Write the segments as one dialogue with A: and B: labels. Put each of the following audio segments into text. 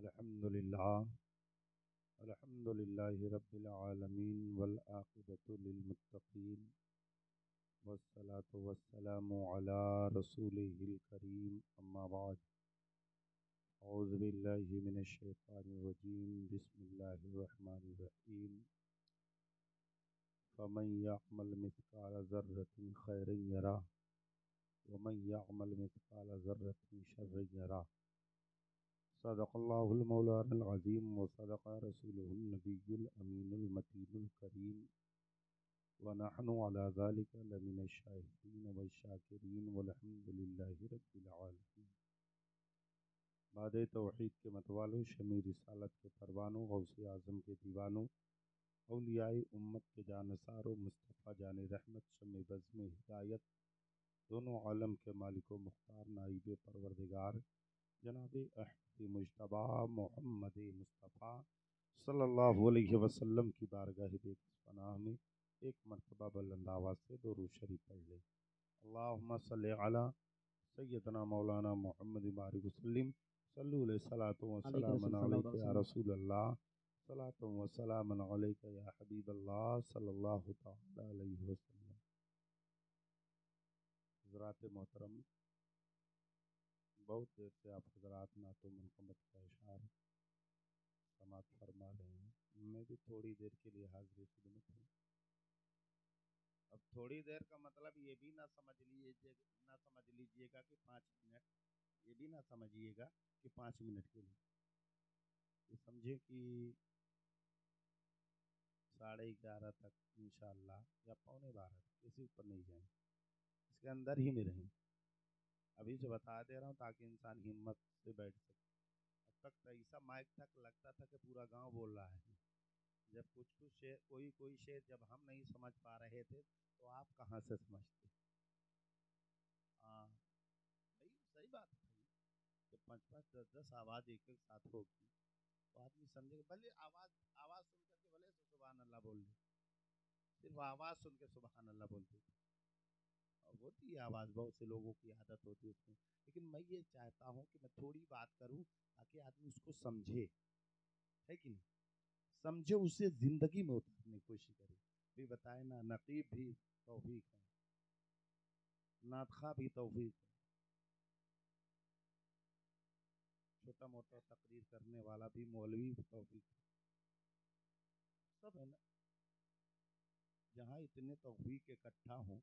A: अल्हम्दुलिल्लाह अल्हम्दुलिल्लाहि रब्बिल आलमीन वल आक़िबतु लिल मुत्तक़ीन वस्सलातु वस्सलामु अला रसूलिहिल करीम अम्मा बाद औज़ु बिल्लाहि मिनश शैतानिर रजीम बिस्मिल्लाहिर रहमानिर रहीम फमन यअमल मिस्क़ाल ज़र्रतिन खैरन यरह वमन यअमल मिस्क़ाल ज़र्रतिन शर्रन यरह सदक़ल्लाहुल मौलानुल अज़ीम व सदक़ रसूलुहुन नबियुल अमीनुल मतीनुल करीम व नहनु अला ज़ालिका लमिनश शाहिदीन व शाकिरीन वल्हम्दुलिल्लाहि रब्बिल आलमीन। बाद तौहीद के मतवालों, शमी रिसालत के परवानों, गौसे आज़म के दीवानों, औलियाए उम्मत के जानसारों, मुस्तफ़ा जान रहमत शमे बज़्म हिदायत, दोनों आलम के मालिक व मुख्तार नाइब परवरदिगार जनाब अहमद मुज्तबा मोहम्मद मुस्तफ़ा सल्लल्लाहु अलैहि वसल्लम की बारगाह बेपनाह में एक मरतबा बुलंद आवाज़ से दुरूद शरीफ पढ़ ले। अल्लाहुम्मा सल्लि अला सय्यदना मौलाना मोहम्मद बारिक वसल्लम सल्लु अलैहि सलातो व सलामन अलैका या रसूल अल्लाह सलातो व सलामन अलैका या हबीब अल्लाह सल्लल्लाहु तआला अलैहि वसल्लम। हज़रात मोहतरम, बहुत देर से आप हज़रात नातो मनक़बत का इशार समात फरमा रहे हैं। मैं भी थोड़ी देर के लिए हाज़िर खिदमत हूँ। अब थोड़ी देर का मतलब ये भी ना समझ लीजिएगा कि 5 मिनट, ये भी ना समझिएगा कि 5 मिनट के लिए, ये समझे कि 11:30 तक इंशाअल्लाह या 11:45 तक, इसी ऊपर नहीं जाएं, इसके अंदर ही में रहें। अभी से बता दे रहा हूँ ताकि इंसान हिम्मत से बैठ सके। अब तक तो ऐसा माइक तक लगता था कि पूरा गांव बोल रहा है। जब कुछ शेर, कोई शेर जब हम नहीं समझ पा रहे थे तो आप कहाँ से समझते? हाँ, सही बात है। जब 5-5, 10-10 आवाज़ एक एक साथ होगी तो आदमी समझेगा। भले आवाज़ आवाज़ सुन करके भले से सुभान अल्लाह बोल दे, सिर्फ आवाज़ सुन के सुभान अल्लाह बोलते थे। और होती है आवाज़, बहुत से लोगों की आदत होती है उसमें, लेकिन मैं ये चाहता हूँ कि मैं थोड़ी बात करूँ ताकि आदमी उसको समझे, है कि नहीं? समझे, उसे ज़िंदगी में उतारने की कोशिश करे। भी बताए ना, नकीब भी तौफीक है, नातखा भी तौफीक है, छोटा मोटा तकरीर करने वाला भी मौलवी भी तौफीक है, सब है ना। जहाँ इतने तौफीक इकट्ठा हों,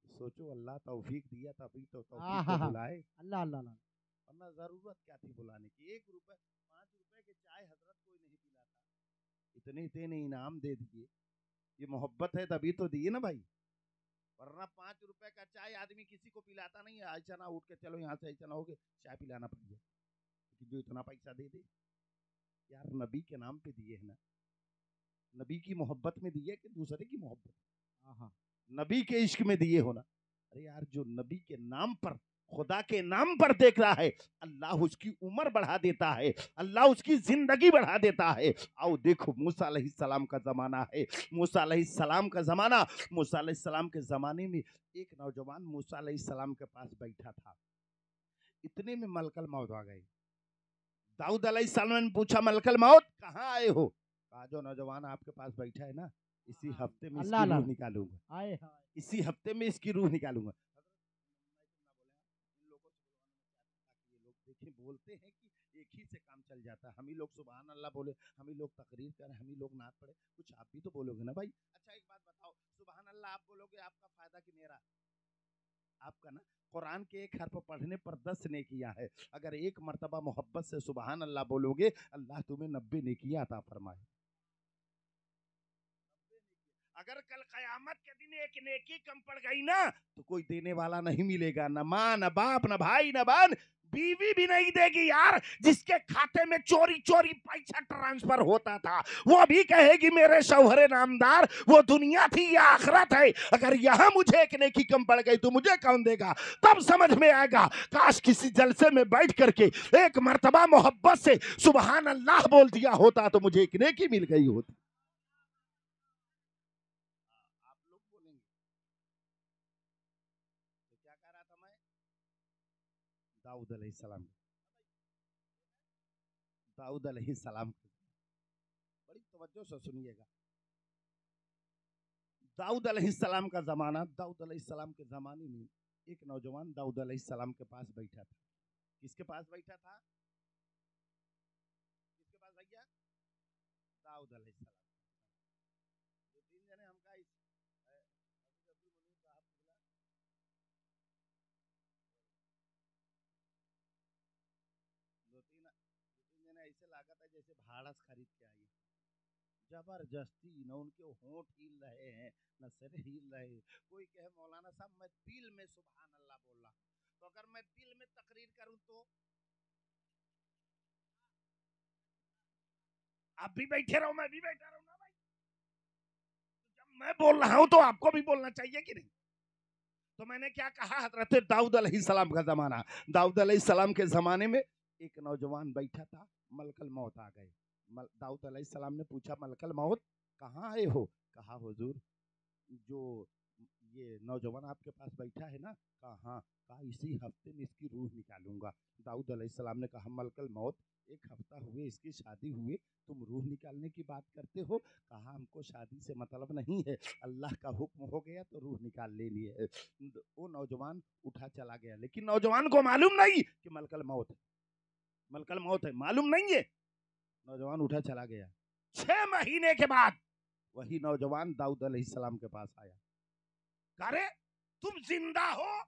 A: सोचो अल्लाह तौफीक दिया तभी तो तौफीक को बुलाए।
B: अल्लाह अल्लाह अल्लाह।
A: वरना ज़रूरत क्या थी बुलाने की? 1 रुपए 5 रुपए के चाय हजरत कोई नहीं पिलाता, इतने इतने इनाम दे दिए। ये मोहब्बत है तभी तो दिए ना भाई, वरना 5 रुपए का चाय आदमी किसी को पिलाता नहीं है। ऐसा ना उठ के चलो यहाँ से, ऐसा ना हो के चाय पिलाना पड़ जाए, लेकिन जो इतना पैसा दे दे यार, नबी के नाम पे दिए है ना, नबी की मोहब्बत में दिए कि दूसरे की मोहब्बत, नबी के इश्क में दिए होना। अरे यार, जो नबी के नाम पर, खुदा के नाम पर देख रहा है, अल्लाह उसकी उम्र बढ़ा देता है, अल्लाह उसकी जिंदगी बढ़ा देता है। आओ देखो, मूसा अलैहिस्सलाम का जमाना है, मूसा अलैहिस्सलाम का जमाना। मूसा अलैहिस्सलाम के जमाने में एक नौजवान मूसा अलैहिस्सलाम के पास बैठा था, इतने में मलकल मौत आ गई। दाऊद अलैहिस्सलाम ने पूछा, मलकल मौत कहाँ आए हो? कहा, जो नौजवान आपके पास बैठा है ना, इसी हफ्ते में इसकी रूह निकालूंगा, इसी हफ्ते में इसकी रूह निकालूंगा। देखें, बोलते हैं कि एक ही से काम चल जाता है। हम ही लोग सुभान अल्लाह बोले, हम ही लोग तकरीर करें, हम ही लोग नात पढ़े, कुछ आप भी तो बोलोगे ना भाई। अच्छा एक बात बताओ, सुभान अल्लाह आप बोलोगे, आपका फायदा कि मेरा? आपका ना। कुरान के एक हर्फ पढ़ने पर 10 नेकियां है। अगर एक मर्तबा मोहब्बत से सुभान अल्लाह बोलोगे, अल्लाह तुम्हें 90 नेकियां अता फरमाए। अगर कल कयामत के दिन एक नेकी कम पड़ गई ना, तो कोई देने वाला नहीं मिलेगा, न माँ न बाप न भाई न बहन, बीवी भी नहीं देगी यार। जिसके खाते में चोरी चोरी पैसा ट्रांसफर होता था, वो भी कहेगी मेरे शौहरे नामदार, वो दुनिया थी या आखिरत है। अगर यहाँ मुझे एक नेकी कम पड़ गई तो मुझे कौन देगा? तब समझ में आएगा, काश किसी जलसे में बैठ करके एक मर्तबा मोहब्बत से सुभान अल्लाह बोल दिया होता तो मुझे एक नेकी मिल गई होती। दाऊद अलैहिस्सलाम, दाऊद अलैहिस्सलाम, बड़ी तवज्जो से सुनिएगा। दाऊद अलैहिस्सलाम का जमाना, दाऊद अलैहिस्सलाम के जमाने में एक नौजवान दाऊद अलैहिस्सलाम के पास बैठा था। किसके पास बैठा था? किसके पास भैया? दाऊद अलैहिस्सलाम। दो तीन जने हमका इस दो तीन जने ऐसे लागत है जैसे भाड़ा खरीद के आई, जबरदस्ती न उनके होंठ हिल रहे हैं न सर हिल रहे। कोई कहे मौलाना साहब मैं दिल में सुभान अल्लाह बोल रहा हूँ, तो अगर मैं दिल में तकरीर करूं तो आप भी बैठे रहो, मैं भी बैठा रहूं ना भाई। तो जब मैं बोल रहा हूं तो आपको भी बोलना चाहिए कि नहीं? तो मैंने क्या कहा, हजरत दाऊद अलैहिस्सलाम का जमाना, दाऊद अलैहिस्सलाम के जमाने में एक नौजवान बैठा था, मलकल मौत आ गए। दाऊद अलैहिस्सलाम ने पूछा, मलकल मौत कहाँ आए हो? कहा हुजूर जो ये नौजवान आपके पास बैठा है ना, कहा हाँ, कहा इसी हफ्ते में इसकी रूह निकालूंगा। दाऊद अलैहिस्सलाम ने कहा मलकल मौत एक हफ्ता हुए इसकी शादी हुए, तुम रूह निकालने की बात करते हो? कहा हमको शादी से मतलब नहीं है, अल्लाह का हुक्म हो गया तो रूह निकाल लेनी है। वो नौजवान उठा चला गया, लेकिन नौजवान को मालूम नहीं कि मलकल मौत है, मलकल मौत है, मालूम नहीं है। नौजवान उठा चला गया। 6 महीने के बाद वही नौजवान दाऊद अलैहिस्सलाम के पास आया, अरे तुम जिंदा हो?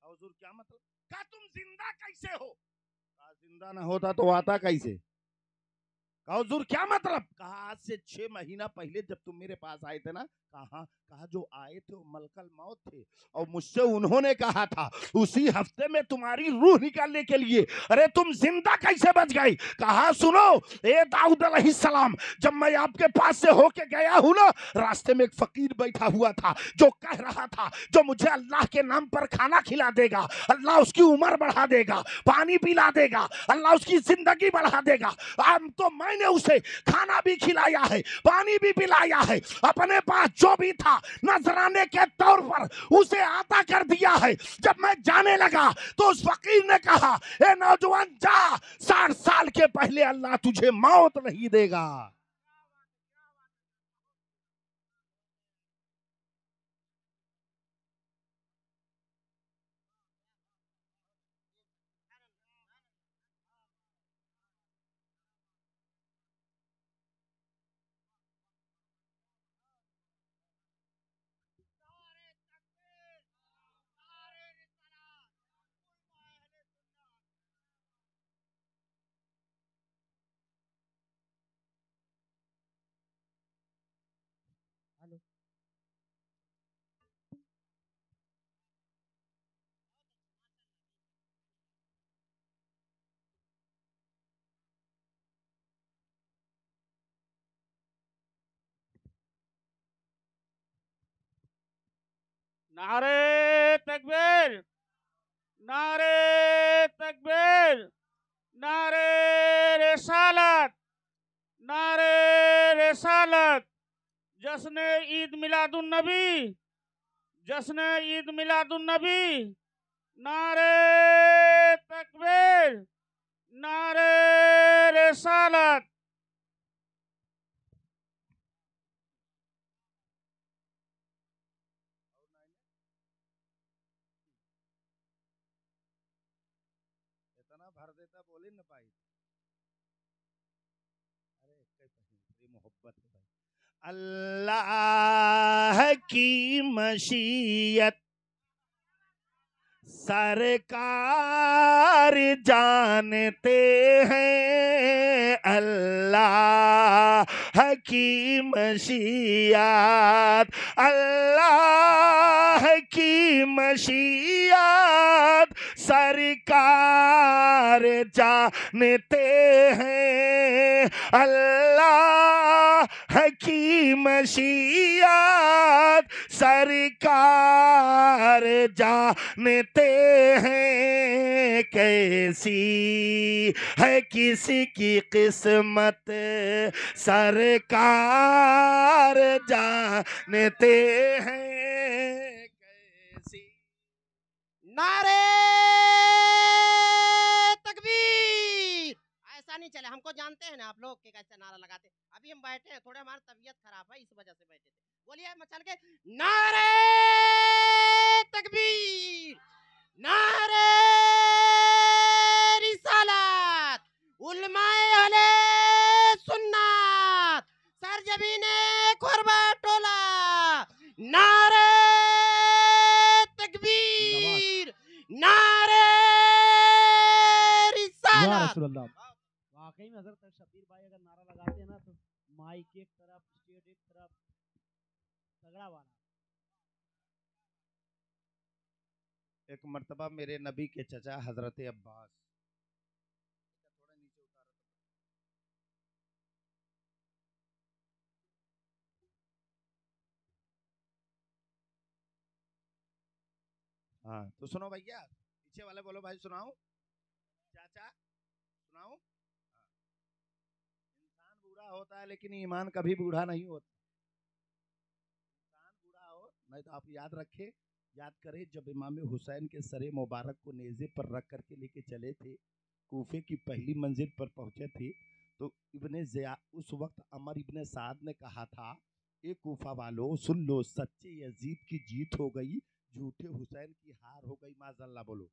A: हुजूर क्या मतलब? कहा तुम जिंदा कैसे हो? कहा जिंदा ना होता तो आता कैसे? कहा हुजूर क्या मतलब? कहा आज से 6 महीना पहले जब तुम मेरे पास आए थे ना, कहा कहा जो आए थे वो मलकल मौत थे, और मुझसे उन्होंने कहा था उसी हफ्ते में तुम्हारी रूह निकालने के लिए। अरे तुम जिंदा कैसे बच गए? कहा सुनो ए दाऊद अलैहिस्सलाम, जब मैं आपके पास से होके गया हूं ना, रास्ते में एक फकीर बैठा हुआ था जो कह रहा था जो मुझे अल्लाह के नाम पर खाना खिला देगा, अल्लाह उसकी उम्र बढ़ा देगा, पानी पिला देगा, अल्लाह उसकी जिंदगी बढ़ा देगा। तो मैंने उसे खाना भी खिलाया है, पानी भी पिलाया है, अपने पास जो भी था नजराने के तौर पर उसे आता कर दिया है। जब मैं जाने लगा तो उस फकीर ने कहा, ए नौजवान जा, 60 साल के पहले अल्लाह तुझे मौत नहीं देगा।
B: नारे तकबीर, नारे तकबीर, नारे रिसालत, नारे रिसालत। जश्न ईद मिलादुन नबी, जश्न ईद मिलादुन नबी। नारे तकबीर, नारे रिसालत।
A: इतना भर देता बोले न पाई। अरे मोहब्बत है भाई। अल्लाह की मशीयत सरकार जानते हैं, अल्लाह की मशीयत, अल्लाह की मशीयत सरकार जानते हैं, अल्लाह की मशीयत सरकार जानते हैं। कैसी है किसी की किस्मत सरकार जानते हैं। कैसी
C: नारे तकबीर, नहीं चले, हमको जानते हैं ना आप लोग के कैसे नारा लगाते। अभी हम बैठे हैं, थोड़ा हमारी तबीयत खराब है, इस वजह से बैठे थे। बोलिए मचल के नारे तकबीर, नारे रिसालत, उलमाए अहले सुन्नत, सरजबीने कुर्बा टोला, नारे तकबीर, नारे रिसालत।
B: वाकई में हजरत शबीर भाई अगर नारा लगाते हैं ना तो माइक एक तरफ, स्टेज एक तरफ, तगड़ा वाला।
A: एक मर्तबा मेरे नबी के चचा हजरत अब्बास, थोड़ा नीचे उतारो। हाँ तो सुनो भैया, पीछे वाले बोलो भाई सुनाओ, चाचा सुनाओ। इंसान बूढ़ा होता है लेकिन ईमान कभी बूढ़ा नहीं होता। इंसान बूढ़ा हो नहीं तो आप याद करें जब इमाम हुसैन के सरे मुबारक को नेज़े पर रख करके लेके चले थे, कूफे की पहली मंजिल पर पहुंचे थे, तो इब्ने ज़िया उस वक्त अमर इब्ने साद ने कहा था, ए कूफा वालों सुन लो, सच्चे यजीद की जीत हो गई, झूठे हुसैन की हार हो गई। माज़अल्लाह बोलो,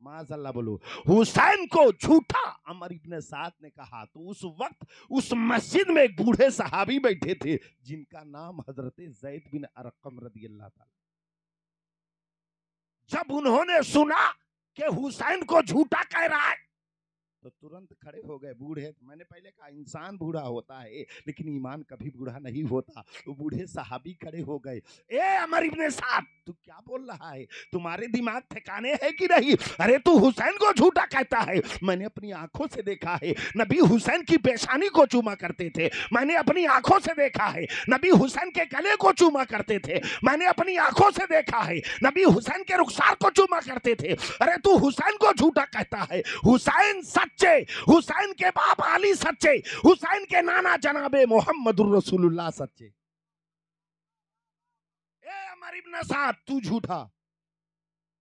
A: माज़अल्लाह बोलो। हुसैन को झूठा अमर इब्ने साद ने कहा तो उस वक्त उस मस्जिद में एक बूढ़े सहाबी बैठे थे जिनका नाम हजरत ज़ैद बिन अरकम रदियल्लाहु ताला। जब उन्होंने सुना कि हुसैन को झूठा कह रहा है तो तुरंत खड़े हो गए। बूढ़े, मैंने पहले कहा इंसान बूढ़ा होता है लेकिन ईमान कभी बूढ़ा नहीं होता। तो बूढ़े सहाबी खड़े हो गए, ए अमर इब्ने साद तू क्या बोल रहा है, तुम्हारे दिमाग ठिकाने है कि नहीं? अरे तू हुसैन को झूठा कहता है, मैंने अपनी आंखों से देखा है नबी हुसैन की पेशानी को चूमा करते थे, मैंने अपनी आंखों से देखा है नबी हुसैन के गले को चूमा करते थे, मैंने अपनी आंखों से देखा है नबी हुसैन के रुखसार को चूमा करते थे। अरे तू हुसैन को झूठा कहता है, हुसैन सच्चे, हुसैन के बाप अली सच्चे, हुसैन के नाना जनाबे मोहम्मदुर रसूलुल्लाह सच्चे। ए अमर इब्ने साद तू झूठा।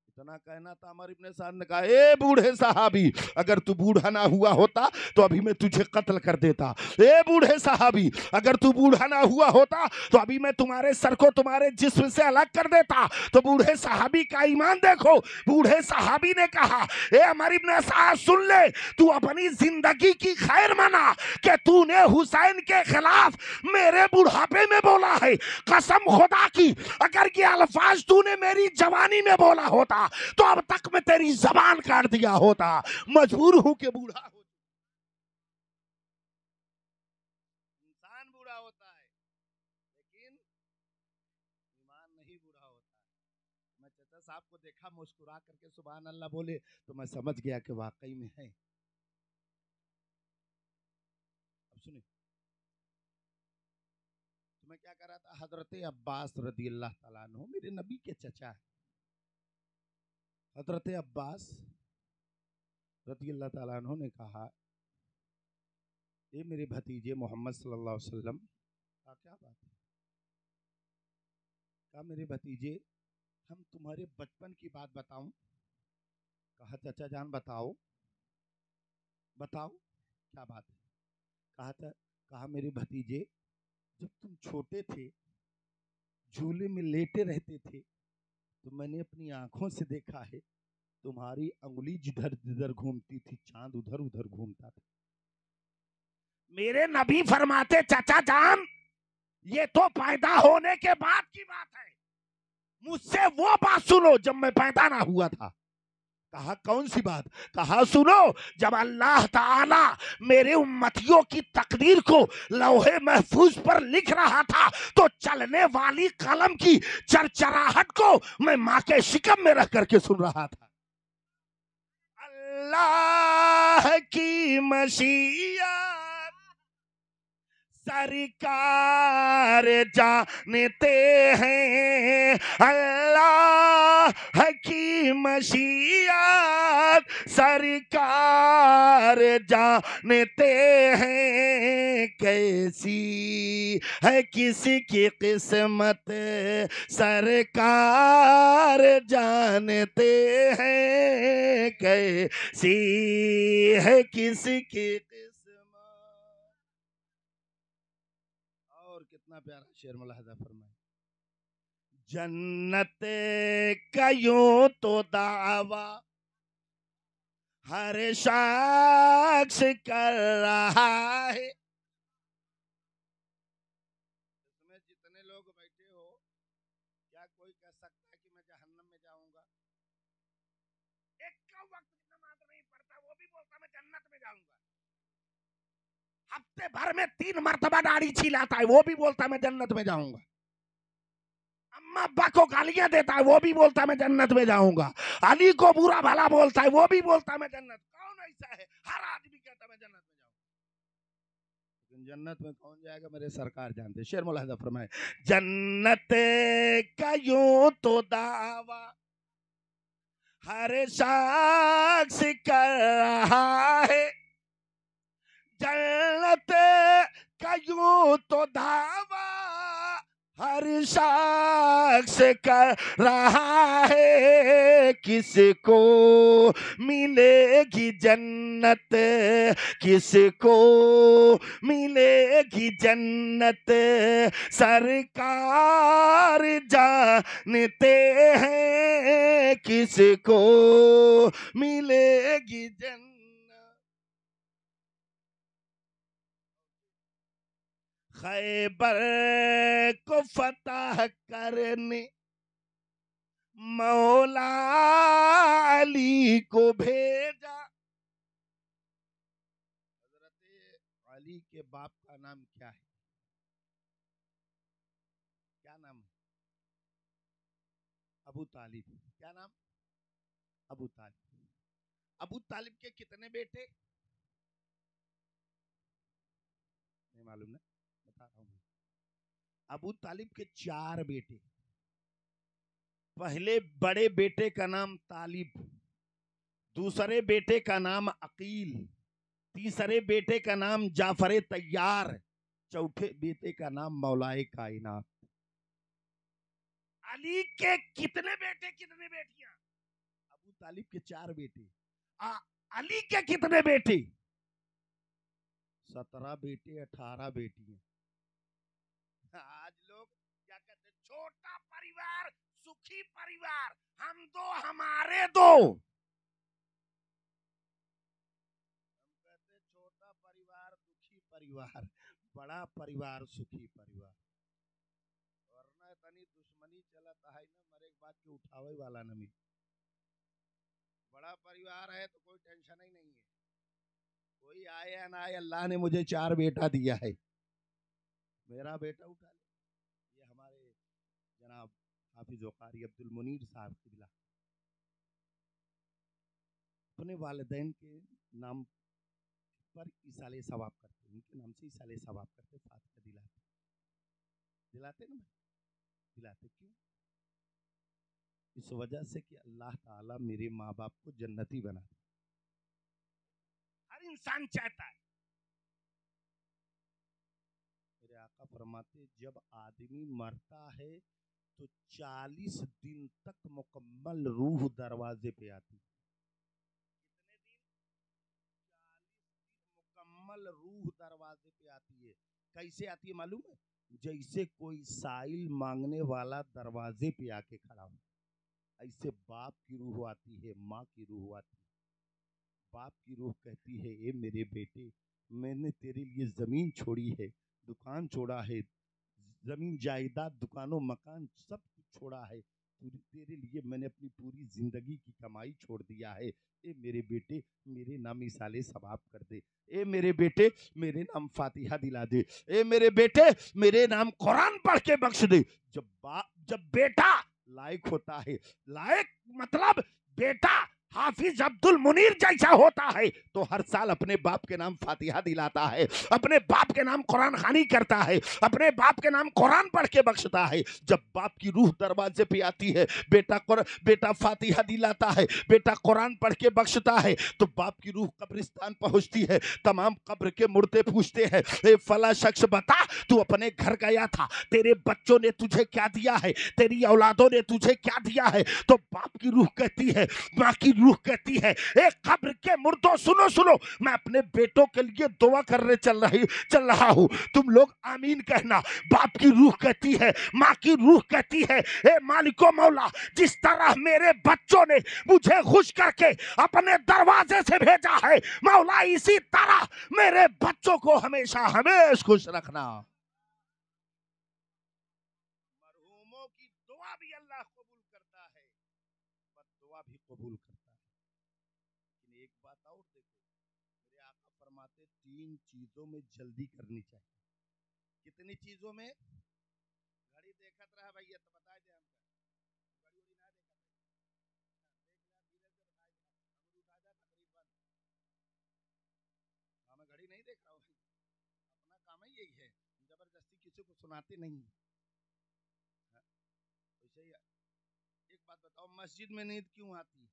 A: इतना कहना था अमर इब्ने साद ने कहा, ए बूढ़े सहाबी अगर तू बूढ़ा ना हुआ होता तो अभी मैं तुझे कत्ल कर देता। ए बूढ़े सहाबी अगर तू बूढ़ा ना हुआ होता तो अभी मैं तुम्हारे सर को तुम्हारे जिस्म से अलग कर देता। तो बूढ़े सहाबी का ईमान देखो। बूढ़े सहाबी ने कहा, ए अमर इब्ने साद सुन ले, तू अपनी जिंदगी की खैर मना कि तूने हुसैन के खिलाफ मेरे बुढ़ापे में बोला है। कसम खुदा की अगर ये अल्फाज तूने मेरी जवानी में बोला होता तो अब तक मैं तेरी जबान काट दिया होता। मजबूर हूं कि बूढ़ा हो। इंसान बूढ़ा होता है लेकिन ईमान नहीं बूढ़ा होता है। मैं चाचा साहब को देखा मुस्कुरा करके सुभान अल्लाह बोले तो मैं समझ गया कि वाकई में है। अब सुनिए तो मैं क्या कर रहा था, हजरत अब्बास रदियल्लाहु ताला अन्हु मेरे नबी के चचा है। हजरत अब्बास रदियल्लाहु ताला अन्हु ने कहा, ये मेरे भतीजे मोहम्मद सल्लल्लाहु अलैहि वसल्लम का क्या बात है? कहा मेरे भतीजे हम तुम्हारे बचपन की बात बताऊं? कहा चाचा जान बताओ बताओ क्या बात है? कहा मेरे भतीजे जब तुम छोटे थे झूले में लेटे रहते थे तो मैंने अपनी आंखों से देखा है तुम्हारी अंगुली जिधर जिधर घूमती थी चांद उधर उधर घूमता था। मेरे नबी फरमाते चाचा जान ये तो पैदा होने के बाद की बात है, मुझसे वो बात सुनो जब मैं पैदा ना हुआ था। कहा कौन सी बात? कहा सुनो, जब अल्लाह ताला मेरे उम्मतियों की तकदीर को लौहे महफूज पर लिख रहा था तो चलने वाली कलम की चरचराहट को मैं माँ के शिकम में रह करके सुन रहा था। अल्लाह की मशीयत सरकार जानते हैं, अल्लाह की मशीयत सरकार जानते हैं, कैसी है किसी की किस्मत सरकार जानते हैं, कैसी है किसी की किस्मत कितना प्यारा शेर मुलाहिजा फरमाए। जन्नत का यूं तो दावा हर शख्स कर रहा है। इसमें जितने लोग बैठे हो, क्या कोई कह सकता है कि मैं जहन्नम में जाऊंगा? एक का वक्त नमाज नहीं पढ़ता, वो भी बोलता मैं जन्नत में जाऊंगा। हफ्ते भर में 3 मरतबा दाढ़ी छिलाता है, वो भी बोलता मैं जन्नत में जाऊंगा। अम्मा अब्बा को गालियां देता है, वो भी बोलता मैं जन्नत में जाऊंगा। अली को बुरा भला बोलता है, वो भी बोलता मैं जन्नत। कौन ऐसा है? हर आदमी कहता मैं जन्नत में जाऊंगा। लेकिन जन्नत में कौन जाएगा? मेरे सरकार जानते। शेर मुलाहिजा फरमाए। जन्नत का यूं तो दावा हर शख्स कर रहा है। जन्नत का यूं तो दावा हर शख्स कर रहा है। किसको मिलेगी जन्नत, किसको मिलेगी जन्नत, सरकार जानते हैं किसको मिलेगी जन्नत। खैबर को फतह करने मौला अली को भेजा। हजरत अली के बाप का नाम क्या है? क्या नाम है? अबू तालिब। क्या नाम? अबू तालिब। अबू तालिब के कितने बेटे? नहीं मालूम ना, बता रहा हूं। अबू तालिब के 4 बेटे। पहले बड़े बेटे का नाम तालिब, दूसरे बेटे का नाम अकील, तीसरे बेटे का नाम जाफर तैयार, चौथे बेटे का नाम मौलाए कायनात। अली के कितने बेटे कितने बेटियां? अबू तालिब के 4 बेटे। अली के कितने बेटे? 17 बेटे, 18 बेटियां। आज लोग क्या कहते हैं? छोटा परिवार सुखी परिवार, हम दो हमारे दो। हम कहते छोटा परिवार दुखी परिवार, बड़ा परिवार सुखी परिवार। वरना तनी दुश्मनी चलता है ना, मरे के बाद के उठावे वाला न मिले। बड़ा परिवार है तो कोई टेंशन ही नहीं है। कोई आए या ना आए, अल्लाह ने मुझे 4 बेटा दिया है, मेरा बेटा उठा ले। ये हमारे जनाब हाफिज वकारी अब्दुल मुनीर साहब किबला अपने वालिदैन के नाम पर इसाले सवाब करते, उनके नाम से इसाले सवाब करते, फातिहा दिलाते। दिलाते ना, दिलाते क्यों? इस वजह से कि अल्लाह ताला मेरे माँ बाप को जन्नती बना दे। हर इंसान चाहता है। मेरे आका फरमाते जब आदमी मरता है तो 40 दिन तक मुकम्मल रूह दरवाजे पे आती है। कितने दिन? 40 दिन मुकम्मल रूह दरवाजे पे आती है। कैसे आती है मालूम है? जैसे कोई साइल मांगने वाला दरवाजे पे आके खड़ा हो, ऐसे बाप की रूह आती है, माँ की रूह आती है। बाप की रूह कहती है ए मेरे बेटे, मैंने तेरे लिए जमीन छोड़ी है, दुकान छोड़ा है, जमीन जायदाद दुकानों मकान सब कुछ छोड़ा है, तेरे लिए मैंने अपनी पूरी जिंदगी की कमाई छोड़ दिया है। ए मेरे बेटे मेरे नाम इसाले सवाब कर दे। ए मेरे बेटे मेरे नाम फातिहा दिला दे। ए मेरे बेटे मेरे नाम कुरान पढ़ के बख्श दे। जब बेटा लायक होता है, लायक मतलब बेटा हाफिज अब्दुल मुनीर जैसा होता है, तो हर साल अपने बाप के नाम फातिहा दिलाता है, अपने बाप के नाम कुरान खानी करता है, अपने बाप के नाम कुरान पढ़ के बख्शता है। जब बाप की रूह दरवाजे पे आती है, बेटा फातिहा दिलाता है, बेटा कुरान पढ़ के बख्शता है, तो बाप की रूह कब्रिस्तान पहुंचती है। तमाम कब्र के मुर्दे पूछते हैं ए फला शख्स बता, तू अपने घर गया था, तेरे बच्चों ने तुझे क्या दिया है, तेरी औलादों ने तुझे क्या दिया है? तो बाप की रूह कहती है, माँ की रूह कहती है, एक कब्र के मुर्दों सुनो सुनो, मैं अपने बेटों के लिए दुआ करने चल रहा हूं, तुम लोग आमीन कहना। बाप की रूह कहती है, माँ की रूह कहती है, ए मालिको मौला, जिस तरह मेरे बच्चों ने मुझे खुश करके अपने दरवाजे से भेजा है, मौला इसी तरह मेरे बच्चों को हमेशा हमेशा खुश रखना। मरहूमों की दुआ भी अल्लाह कबूल करता है, दुआ भी कबूल करता है। लेकिन एक बात और देखो, मेरे आका फरमाते 3 चीजों में जल्दी करनी चाहिए। कितनी चीजों में? घड़ी देखत रहा भैया तो बता दे हमका, घड़ी उड़ी ना देखत है, देख ले धीरे से बताई, अंगूर उठा जा तकरीबन। हाँ, मैं घड़ी नहीं देख रहा हूँ, अपना काम ही यही है, जबरदस्ती किसी को सुनाते नहीं। वैसे ही एक बात बताओ, मस्जिद में नींद क्यों आती,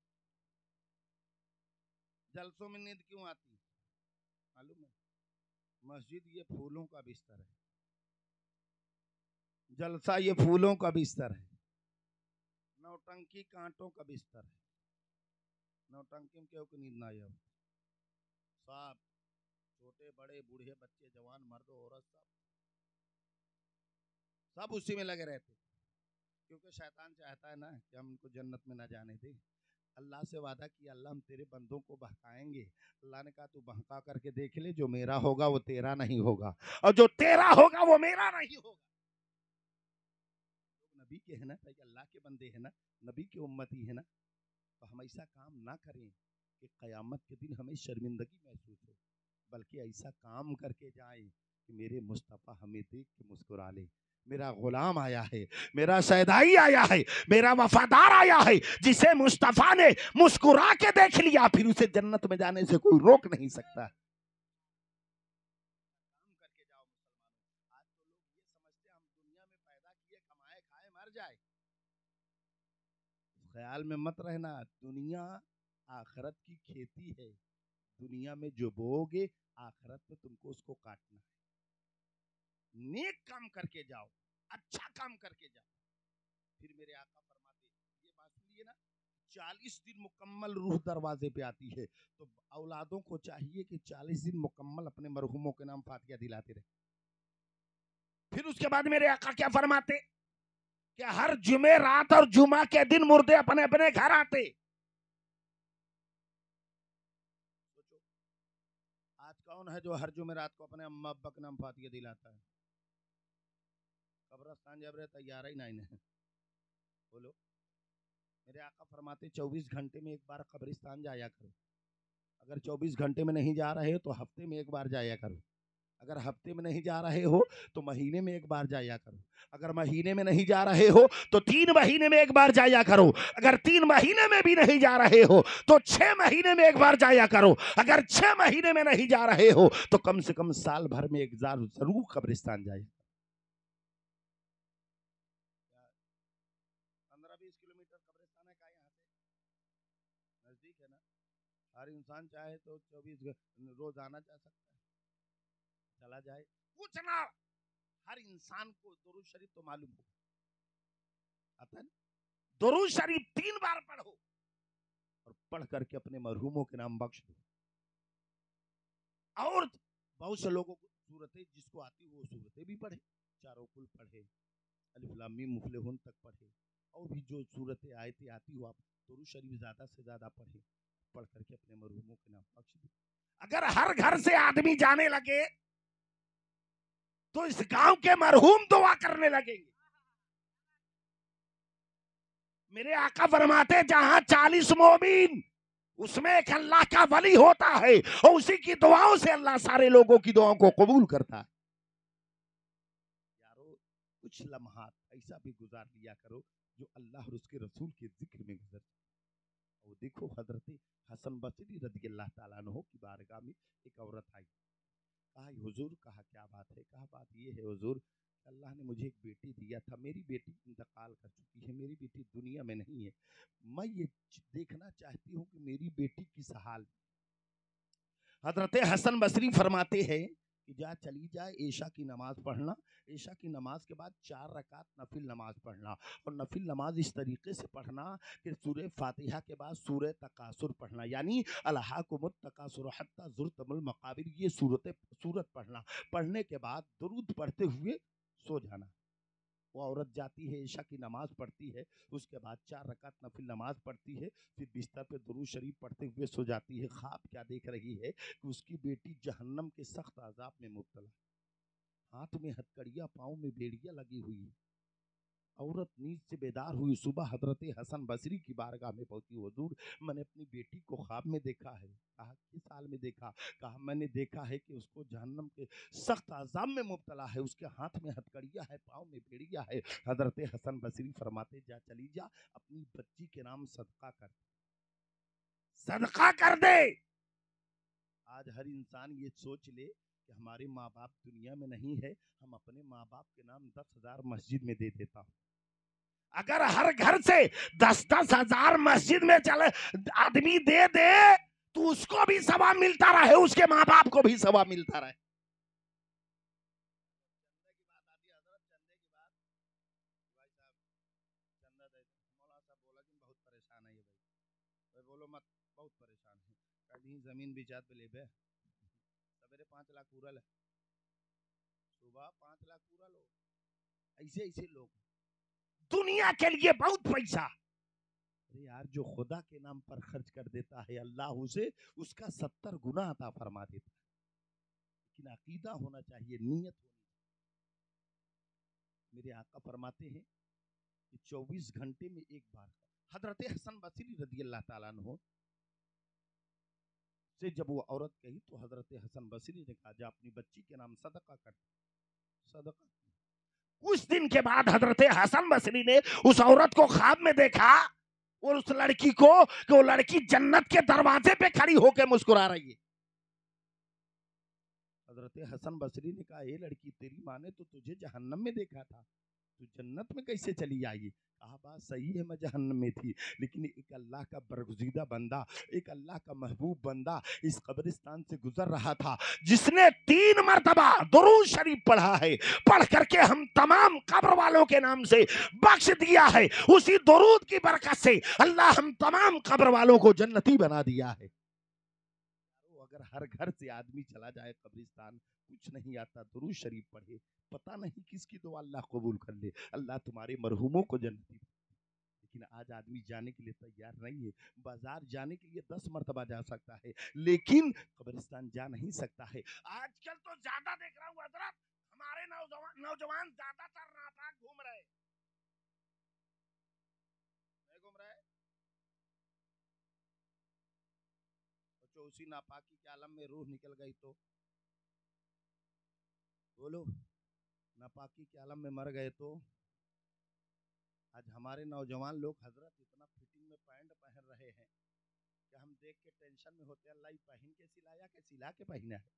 A: जलसों में नींद क्यों आती? मालूम है? मस्जिद ये फूलों का बिस्तर है, जलसा ये फूलों का बिस्तर है, नौटंकी कांटों का बिस्तर है। नौटंकी में क्यों नींद ना आए? सब छोटे बड़े बूढ़े बच्चे जवान मर्द औरत सब उसी में लगे रहते, क्योंकि शैतान चाहता है ना कि हम उनको जन्नत में ना जाने दे। अल्लाह से वादा किया, अल्लाह हम तेरे बंदों को बहकाएंगे। अल्लाह ने कहा तू बहका करके देख ले, जो मेरा होगा वो तेरा नहीं होगा, और जो तेरा होगा वो मेरा नहीं होगा। लोग नबी के है ना भाई, अल्लाह के बंदे हैं ना, नबी के उम्मती है ना, तो हम ऐसा काम ना करें कि क़यामत के दिन हमें शर्मिंदगी महसूस हो, बल्कि ऐसा काम करके जाए कि मेरे मुस्तफ़ा हमें देख के मुस्कुरा ले, मेरा गुलाम आया है, मेरा सैदाई आया है, मेरा वफादार आया है, जिसे मुस्तफ़ा ने मुस्कुरा के देख लिया, फिर उसे जन्नत में जाने से कोई रोक नहीं सकता। काम करके जाओ मुसलमानों। आज तो लोग ये समझते हैं हम दुनिया में पैदा किए, कमाए खाए मर जाए। ख्याल में मत रहना, दुनिया आखिरत की खेती है, दुनिया में जो बोओगे आखिरत में तुमको उसको काटना है। नेक काम करके जाओ, अच्छा काम करके जाओ। फिर मेरे आका फरमाते, ये बात सुनिए ना, 40 दिन मुकम्मल रूह दरवाजे पे आती है, तो औलादों को चाहिए कि 40 दिन मुकम्मल अपने मरहूमों के नाम फातिहा दिलाते रहे। फिर उसके बाद मेरे आका क्या फरमाते कि हर जुमे रात और जुमा के दिन मुर्दे अपने अपने घर आते। सोचो, आज कौन है जो हर जुमे रात को अपने अम्मा अब्बा के नाम फातिहा दिलाता है? कब्रस्तान जब रहे तैयार ही नहीं है। बोलो, मेरे आका फरमाते 24 घंटे में एक बार कब्रिस्तान जाया करो। अगर 24 घंटे में नहीं जा रहे हो तो हफ्ते में एक बार जाया करो। अगर हफ्ते में नहीं जा रहे हो तो महीने में एक बार जाया करो। अगर महीने में नहीं जा रहे हो तो 3 महीने में एक बार जाया करो। अगर 3 महीने में भी नहीं जा रहे हो तो 6 महीने में एक बार जाया करो। अगर 6 महीने में नहीं जा रहे हो तो कम से कम साल भर में एक बार जरूर कब्रिस्तान जाए। 15-20 किलोमीटर कब्रिस्तान है, का यहाँ से नजदीक है ना। हर इंसान चाहे तो 24 रोज आना जा सकता है, चला जाए, कुछ ना। हर इंसान को दुरूद शरीफ तो मालूम हो, आता है ना? दुरूद शरीफ 3 बार पढ़ो और पढ़ करके अपने मरहूमों के नाम बख्श दो। और बहुत से लोगों को सूरतें जिसको आती वो सूरतें भी पढ़े, चारों कुल पढ़े, अलिफ लाम मीम मुफलिहून तक पढ़े, और भी जो सूरतें आयतें आती हो आप दुरूद शरीफ ज्यादा से ज्यादा पढ़े, पढ़ करके अपने मरहूमों के नाम बख्श दो। अगर हर घर से आदमी जाने लगे तो इस गांव के मरहूम दुआ करने लगेंगे। मेरे आका फरमाते जहां 40 मोमिन, उसमें एक अल्लाह का वली होता है और उसी की दुआओं से अल्लाह सारे लोगों की दुआओं को कबूल करता है। यारो, कुछ लम्हात ऐसा भी गुजार लिया करो जो अल्लाह और उसके रसूल के जिक्र में गुजर। और देखो, हजरत हसन बसरी रज़ियल्लाहु ताला अन्हु की बारगाह में एक औरत आई, कहा हुजूर, कहा क्या बात है? कहा बात ये है हुजूर, अल्लाह ने मुझे एक बेटी दिया था, मेरी बेटी इंतकाल कर चुकी है, मेरी बेटी दुनिया में नहीं है, मैं ये देखना चाहती हूँ कि मेरी बेटी किस हाल। हजरत हसन बसरी फरमाते हैं कि जा चली जाए ईशा की नमाज पढ़ना, ईशा की नमाज के बाद 4 रकात नफिल नमाज पढ़ना, और नफिल नमाज इस तरीके से पढ़ना कि सूरह फातिहा के बाद सूरह तकासुर पढ़ना, यानी अलहाकुमुत तकासुर हत्ता ज़ुरतमुल मकाबिर, ये सूरत पढ़ना। पढ़ने के बाद दुरूद पढ़ते हुए सो जाना। वो औरत जाती है, ईशा की नमाज पढ़ती है, उसके बाद 4 रकात नफिल नमाज पढ़ती है, फिर बिस्तर पे दुरूद शरीफ पढ़ते हुए सो जाती है। ख्वाब क्या देख रही है कि उसकी बेटी जहन्नम के सख्त अजाब में मुब्तला, हाथ में हथकड़ियाँ, पाँव में बेड़ियाँ लगी हुई है। औरत नींद से बेदार हुई, सुबह हजरत हसन बसरी की बारगाह में पहुंची। हुजूर, मैंने अपनी बेटी को ख्वाब में देखा है। कहा किस हाल में देखा? कहा मैंने देखा है कि उसको जहन्नम के सख्त अजाब में मुब्तला है, उसके हाथ में हथकड़ियाँ है, पाँव में बेड़ियाँ है। हजरत हसन बसरी फरमाते, जा चली जा, अपनी बच्ची के नाम सदका कर, सदका कर दे। आज हर इंसान ये सोच ले कि हमारे माँ बाप दुनिया में नहीं है, हम अपने माँ बाप के नाम 10,000 मस्जिद में दे देता हूँ। अगर हर घर से 10-10 हजार मस्जिद में चले आदमी दे दे तो उसको भी सवाब मिलता रहे, उसके माँ बाप को भी सवाब मिलता रहे। चंदे की बात आती है हजरत, चंदे की बात, भाई साहब चंदा दे, मौलाना साहब बोला कि बहुत परेशान है ये भाई। भाई बोलो मत, बहुत परेशान है। कहीं जमीन बिचात पे ले बे, सवेरे 5 लाख पूरा ले, सुबह 5 लाख पूरा लो। ऐसे ऐसे लोग दुनिया के लिए बहुत पैसा। अरे यार, जो खुदा के नाम पर खर्च कर देता है अल्लाह उसे उसका 70 गुना अता फरमा देता है। लेकिन अकीदा होना चाहिए, नीयत होनी चाहिए। मेरे आका फरमाते हैं कि 24 घंटे में एक बार, हजरत हसन बसरी रदी अल्लाह ताला अन्हु से जब वो औरत कही तो हजरत हसन बसरी ने कहा, जा अपनी बच्ची के नाम सदका कर, सदका। कुछ दिन के बाद हजरत हसन बसरी ने उस औरत को ख्वाब में देखा और उस लड़की को कि वो लड़की जन्नत के दरवाजे पे खड़ी होकर मुस्कुरा रही है। हजरत हसन बसरी ने कहा, ये लड़की, तेरी माँ ने तो तुझे जहन्नम में देखा था, तू जन्नत में कैसे चली आई? कहा बात सही है, मैं जहन्नम में थी, लेकिन एक अल्लाह का बरगुज़ीदा बंदा, एक अल्लाह का महबूब बंदा इस कब्रिस्तान से गुजर रहा था, जिसने 3 मरतबा दुरूद शरीफ पढ़ा है, पढ़ करके हम तमाम कब्र वालों के नाम से बख्श दिया है। उसी दुरूद की बरकत से अल्लाह हम तमाम कब्र वालों को जन्नती बना दिया है। अगर हर घर से आदमी चला जाए कब्रिस्तान, कुछ नहीं आता, दुरूद शरीफ पढ़े, पता नहीं किसकी दुआ अल्लाह कबूल कर ले, अल्लाह तुम्हारे मरहूमों को जन्नती। लेकिन आज आदमी जाने के लिए तैयार नहीं है। बाजार जाने के लिए 10 मरतबा जा सकता है, लेकिन कब्रिस्तान जा नहीं सकता है। आजकल तो ज्यादा देख रहा हूँ हजरत, हमारे नौजवान ज्यादातर नापाक घूम रहे, नहीं घूम रहे, तो उसी नापाकी के आलम में रूह निकल गई तो बोलो, नापाकी के आलम में मर गए तो। आज हमारे नौजवान लोग हजरत इतना फिटिंग में पैंट पहन रहे हैं कि हम देख के टेंशन में होते, अल्लाह पहन के सिलाया के सिला के पहना है,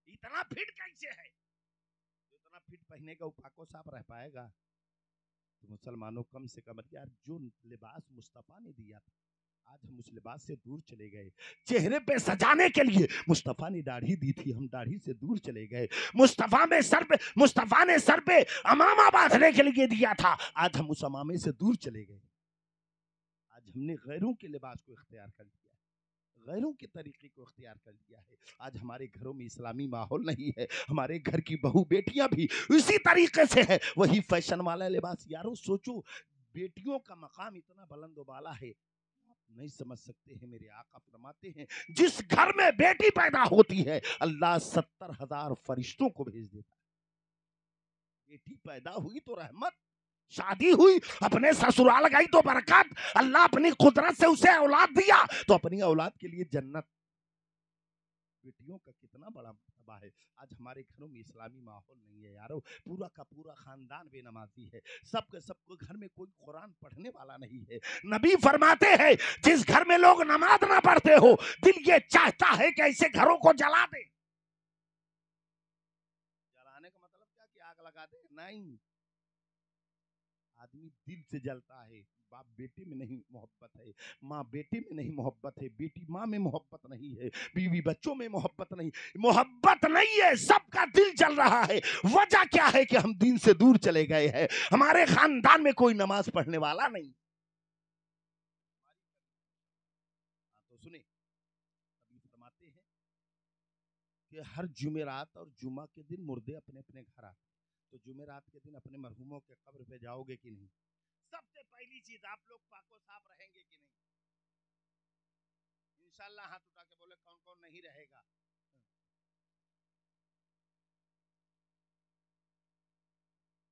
A: इतना फिट कैसे है? इतना फिट पहने का पाको साफ रह पाएगा? तो मुसलमानों, कम से कम यार, जो लिबास मुस्तफ़ा ने दिया था, आज हम उस लिबास से दूर चले गए। चेहरे पे सजाने के लिए मुस्तफ़ा ने दाढ़ी दी थी, हम दाढ़ी से दूर चले गए। मुस्तफ़ा ने सर पे अमामा बांधने के लिए दिया था, आज हम उस अमामे से दूर चले गए। आज हमने गैरों के लिबास को इख्तियार कर लिया, गैरों के तरीके को इख्तियार कर लिया है। आज हमारे घरों में इस्लामी माहौल नहीं है, हमारे घर की बहू बेटियां भी उसी तरीके से है, वही फैशन वाला लिबास। यारो सोचो, बेटियों का मकाम इतना बुलंद वाला है, नहीं समझ सकते हैं। मेरे आका फरमाते हैं, जिस घर में बेटी पैदा होती है अल्लाह 70,000 फरिश्तों को भेज देता है। बेटी पैदा हुई तो रहमत, शादी हुई, अपने ससुराल गई तो बरकत, अल्लाह अपनी कुदरत से उसे औलाद दिया तो अपनी औलाद के लिए जन्नत। बेटियों का कितना बड़ा मर्तबा है। आज हमारे घरों में इस्लामी माहौल नहीं है यारो, पूरा का पूरा खानदान बेनमाजी है, सबके सबको घर में कोई कुरान पढ़ने वाला नहीं है। नबी फरमाते हैं, जिस घर में लोग नमाज ना पढ़ते हो, दिल ये चाहता है कि ऐसे घरों को जला दे। जलाने का मतलब क्या कि आग लगा दे? नहीं, आदमी दिल से जलता है। बाप बेटे में नहीं मोहब्बत है, माँ बेटे में नहीं मोहब्बत है, बेटी माँ में मोहब्बत नहीं है, बीवी बच्चों में मोहब्बत नहीं है, सबका दिल जल रहा है। वजह क्या है कि हम दीन से दूर चले गए हैं, हमारे खानदान में कोई नमाज पढ़ने वाला नहीं। तो सुने, अभी फरमाते हैं कि हर जुमेरात और जुमा के दिन मुर्दे अपने अपने घर आते, तो जुमेरात के दिन अपने मरहूमों के कब्र पे जाओगे कि नहीं? सबसे पहली चीज, आप लोग पाको साफ रहेंगे कि नहीं? इंशाल्लाह हाथ उठा के बोले कौन कौन नहीं रहेगा।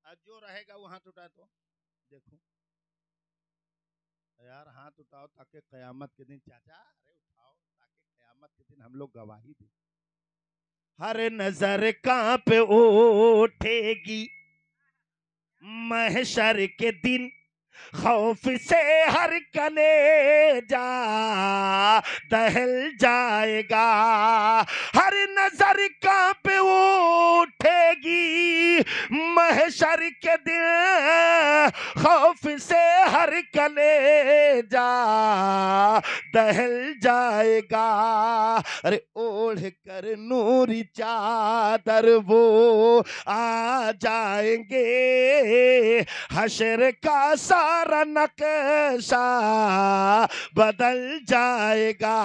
A: आज जो रहेगा वो हाथ उठाए तो देखो यार, हाथ उठाओ ताकि कयामत के दिन, चाचा अरे उठाओ ताकि कयामत के दिन हम लोग गवाही दें। हर नजर कांप उठेगी महशर के दिन, खौफ से हर कलेजा दहल जाएगा। हर नजर कांप उठेगी महशर के दिन, खौफ से हर कलेजा दहल जाएगा। अरे ओढ़ कर नूरी चादर वो आ जाएंगे, हशर का सारा नक्शा बदल जाएगा।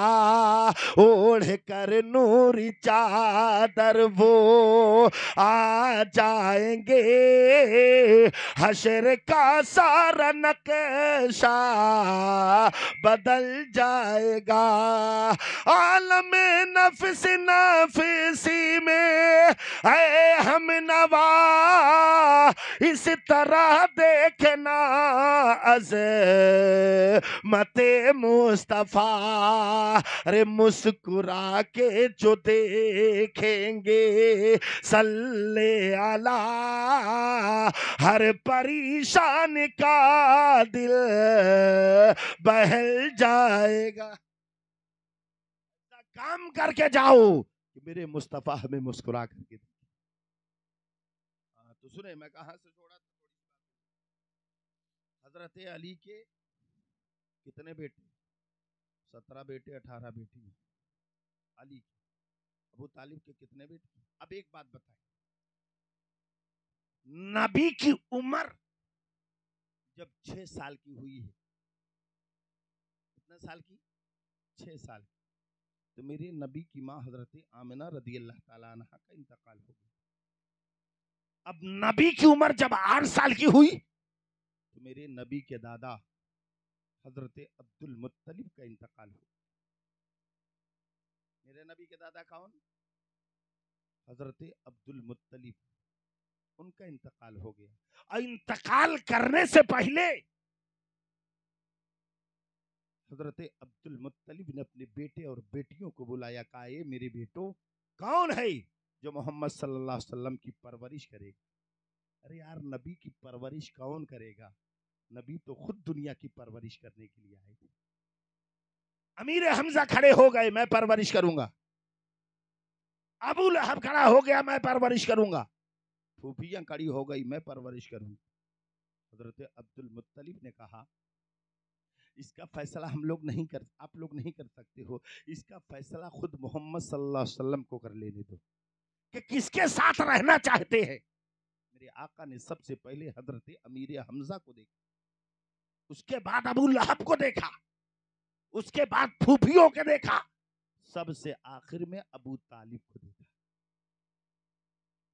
A: ओढ़ कर नूरी चादर वो आ जाएंगे, हशर का सारा नक्शा बदल जाएगा। आलम नफ्स नफसी में ऐ हम नवा इस तरह देखना अज़मते मुस्तफा। अरे मुस्कुरा के जो देखेंगे सल्ले अला, हर परेशान का दिल बहल जाएगा। काम करके जाओ कि मेरे मुस्तफा हमें मुस्कुरा करके। तो सुने, मैं कहां से जोड़ा था? हजरत अली के कितने बेटे? 17 बेटे, 18 बेटी। अली के, अबू तालिब के कितने बेटे? अब एक बात बताएं, नबी की उम्र जब 6 साल की हुई है, कितने साल की? 6 साल की, तो मेरे नबी की माँ हजरत आमिना रदी अल्लाह ताला अन्हा का इंतकाल हो गया। अब नबी की उम्र जब 8 साल की हुई तो मेरे नबी के दादा हजरत अब्दुल मुत्तलिब का इंतकाल हो। मेरे नबी के दादा कौन? हजरत अब्दुल मुत्तलिब, उनका इंतकाल हो गया। और इंतकाल करने से पहले हजरत अब्दुल मुत्तलिब ने अपने बेटे और बेटियों को बुलाया, कहा ये मेरे बेटो, कौन है जो मोहम्मद सल्लल्लाहु अलैहि वसल्लम की परवरिश करेगा? अरे यार, नबी की परवरिश कौन करेगा? नबी तो खुद दुनिया की परवरिश करने के लिए आए थे। अमीर हमजा खड़े हो गए, मैं परवरिश करूंगा। अबू लहब खड़ा हो गया, मैं परवरिश करूंगा। फूफियां खड़ी हो गई, मैं परवरिश करूंगा। हजरत अब्दुल मुत्तलिब ने कहा इसका फैसला हम लोग नहीं कर, आप लोग नहीं कर सकते हो, इसका फैसला खुद मोहम्मद सल्लल्लाहु अलैहि वसल्लम को कर लेने दो कि किसके साथ रहना चाहते हैं। मेरे आका ने सबसे पहले हजरत अमीर हमजा को देखा, उसके बाद अबू लहब को देखा, उसके बाद फूफियों के देखा, सबसे आखिर में अबू तालिब को देखा।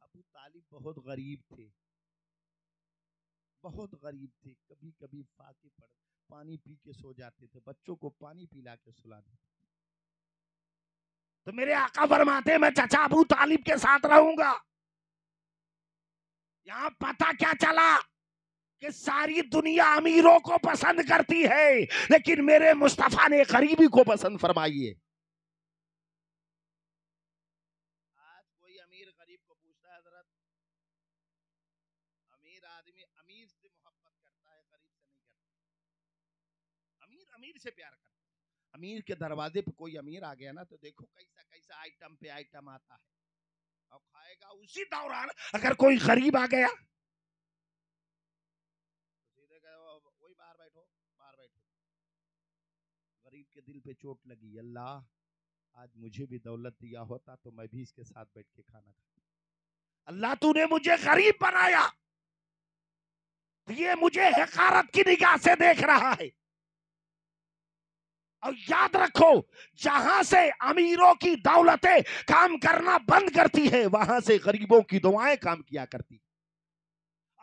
A: अबू तालिब बहुत गरीब थे, बहुत गरीब थे। कभी कभी फाके पड़ पानी पी के सो जाते थे, बच्चों को पानी पिला के सुला देते। तो मेरे आका फरमाते मैं चाचा अबू तालिब के साथ रहूंगा। यहां पता क्या चला कि सारी दुनिया अमीरों को पसंद करती है, लेकिन मेरे मुस्तफा ने गरीबी को पसंद फरमाई है। आज कोई अमीर गरीब को पूछता है, हजरत अमीर आदमी अमीर से मोहब्बत करता है, गरीब से नहीं करता। अमीर अमीर से प्यार करता है। अमीर के दरवाजे पे कोई अमीर आ गया ना, तो देखो कैसा कैसा आइटम पे आइटम आता है और खाएगा। उसी दौरान अगर कोई गरीब आ गया तो सीधे कहे वही बाहर बैठो, बाहर गरीब के दिल पे चोट लगी, अल्लाह आज मुझे भी दौलत दिया होता तो मैं भी इसके साथ बैठ के खाना खाता। अल्लाह तूने मुझे गरीब बनाया, ये मुझे हकारत की निगाह से देख रहा है। और याद रखो, जहां से अमीरों की दौलतें काम करना बंद करती है, वहां से गरीबों की दुआएं काम किया करती।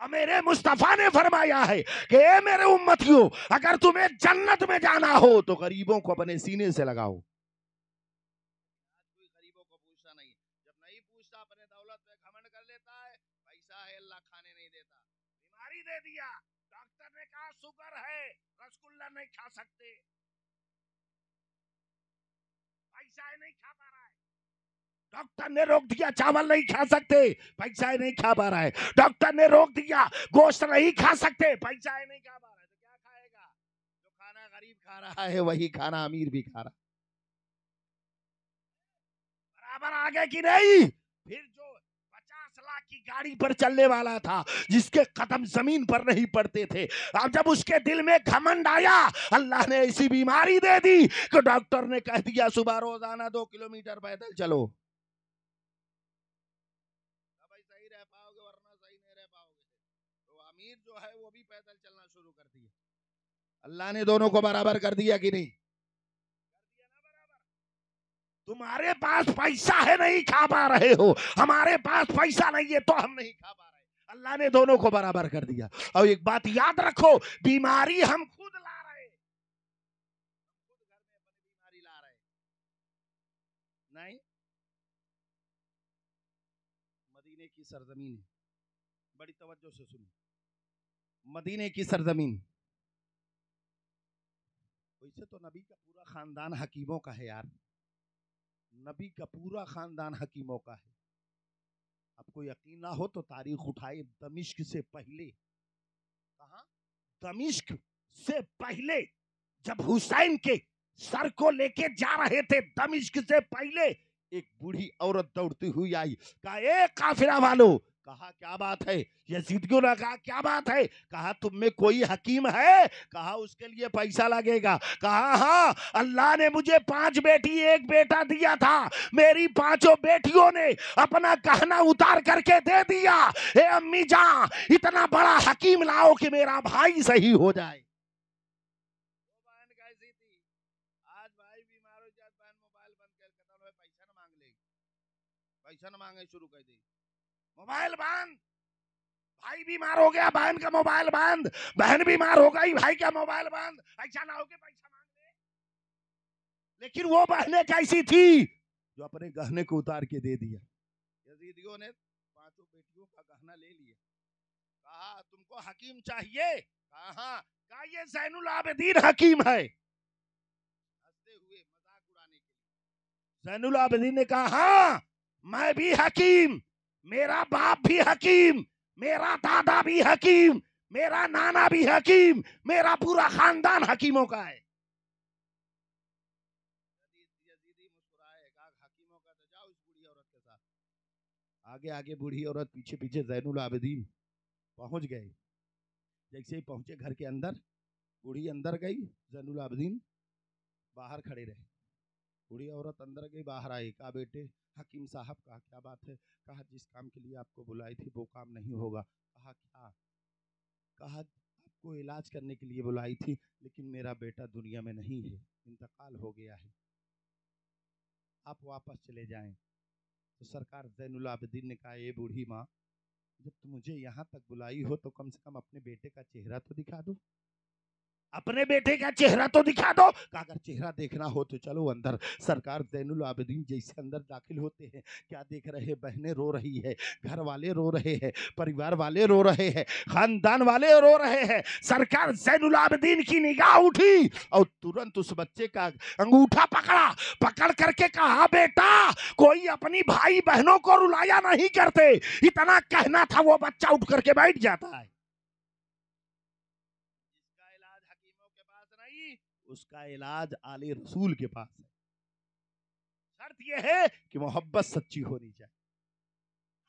A: और मेरे मुस्तफा ने फरमाया है कि ए मेरे उम्मतियों, अगर तुम्हें जन्नत में जाना हो तो गरीबों को अपने सीने से लगाओ। कोई गरीबों को पूछता नहीं, जब नहीं पूछता अपने दौलत पे घमंड कर लेता है। पैसा है, अल्लाह खाने नहीं देता। बीमारी दे दिया, डॉक्टर ने कहा शुगर है, रसगुल्ला नहीं खा सकते, पैसा है नहीं खा पा रहा है। डॉक्टर ने रोक दिया चावल नहीं खा सकते, पैसा है नहीं खा पा रहा है। डॉक्टर ने रोक दिया गोश्त नहीं खा सकते, पैसा है नहीं खा पा रहा है, तो क्या खाएगा? जो खाना गरीब खा रहा है वही खाना अमीर भी खा रहा है। बराबर आगे की नहीं। फिर जो 50 लाख की गाड़ी पर चलने वाला था, जिसके कदम जमीन पर नहीं पड़ते थे, अब जब उसके दिल में घमंड आया, अल्लाह ने ऐसी बीमारी दे दी कि डॉक्टर ने कह दिया सुबह रोजाना 2 किलोमीटर पैदल चलो। भाई सही रह पाओगे, वरना सही नहीं रह पाओगे। तो अमीर जो है वो भी पैदल चलना शुरू कर दिया। अल्लाह ने दोनों को बराबर कर दिया कि नहीं? तुम्हारे पास पैसा है नहीं खा पा रहे हो, हमारे पास पैसा नहीं है तो हम नहीं खा पा रहे। अल्लाह ने दोनों को बराबर कर दिया। और एक बात याद रखो, बीमारी हम खुद ला रहे, हम खुद घर में अपनी बीमारी ला रहे नहीं। मदीने की सरजमीन है, बड़ी तवज्जो से सुनो। मदीने की सरजमीन, वैसे तो नबी का पूरा खानदान हकीमों का है यार, नबी का पूरा खानदान हकीमों का है। आपको यकीन ना हो तो तारीख उठाए, दमिश्क से पहले, कहां? दमिश्क से पहले जब हुसैन के सर को लेके जा रहे थे, दमिश्क से पहले एक बूढ़ी औरत दौड़ती हुई आई, कहा ए काफिला वालों, कहा क्या बात है? यजीदियों ने कहा क्या बात है? कहा तुम में कोई हकीम है? कहा उसके लिए पैसा लगेगा। कहा हाँ, अल्लाह ने मुझे 5 बेटी 1 बेटा दिया था, मेरी 5 बेटियों ने अपना गहना उतार करके दे दिया। ए अम्मी जान, इतना बड़ा हकीम लाओ कि मेरा भाई सही हो जाए। वो बहन कैसी थी? आज भाई बीमार हो जाए, बहन मोबाइल बंद कर कहता है पैसा ना मांग लेगी, पैसा ना मांगे शुरू कर दी, मोबाइल बंद। भाई बीमार हो गया, बहन का मोबाइल बंद, बहन बीमार हो गई, भाई का मोबाइल बंद। ऐसा ना हो कि पैसा मांग ले। लेकिन वो बहनें कैसी थी जो अपने गहने को उतार के दे दिया। यजीदियों ने 5 बेटियों का गहना ले लिया। कहा तुमको हकीम चाहिए? कहा हाँ। कहा ये ज़ैनुल आबिदीन हकीम है। हंसते हुए मजाक उड़ाने के लिए ज़ैनुल आबिदीन ने कहा हाँ, मैं भी हकीम, मेरा बाप भी हकीम, मेरा दादा भी हकीम, मेरा नाना भी हकीम, मेरा पूरा खानदान हकीमों का है। यजीदी मुस्कुराए, कहा हकीमों का तो जाओ इस बूढ़ी औरत के साथ। आगे आगे बूढ़ी औरत, पीछे पीछे ज़ैनुल आबिदीन पहुंच गए। जैसे ही पहुंचे घर के अंदर, बूढ़ी अंदर गई, ज़ैनुल आबिदीन बाहर खड़े रहे। बूढ़ी औरत अंदर गई, बाहर आई। कहा बेटे हकीम साहब, कहा क्या बात है? कहा जिस काम के लिए आपको बुलाई थी वो काम नहीं होगा। कहा क्या? कहा आपको इलाज करने के लिए बुलाई थी, लेकिन मेरा बेटा दुनिया में नहीं है, इंतकाल हो गया है, आप वापस चले जाएं। तो सरकार ज़ैनुल आबिदीन ने कहा, ये बूढ़ी माँ, जब तुम मुझे यहाँ तक बुलाई हो तो कम से कम अपने बेटे का चेहरा तो दिखा दो, अपने बेटे का चेहरा तो दिखा दो। अगर चेहरा देखना हो तो चलो अंदर। सरकार ज़ैनुल आबिदीन जैसे अंदर दाखिल होते हैं, क्या देख रहे हैं? बहनें रो रही है, घर वाले रो रहे हैं, परिवार वाले रो रहे हैं, खानदान वाले रो रहे हैं। सरकार ज़ैनुल आबिदीन की निगाह उठी और तुरंत उस बच्चे का अंगूठा पकड़ा, पकड़ करके कहा बेटा, कोई अपनी भाई बहनों को रुलाया नहीं करते। इतना कहना था, वो बच्चा उठ करके बैठ जाता है। उसका इलाज आले रसूल के पास है। शर्त यह है कि मोहब्बत सच्ची होनी चाहिए।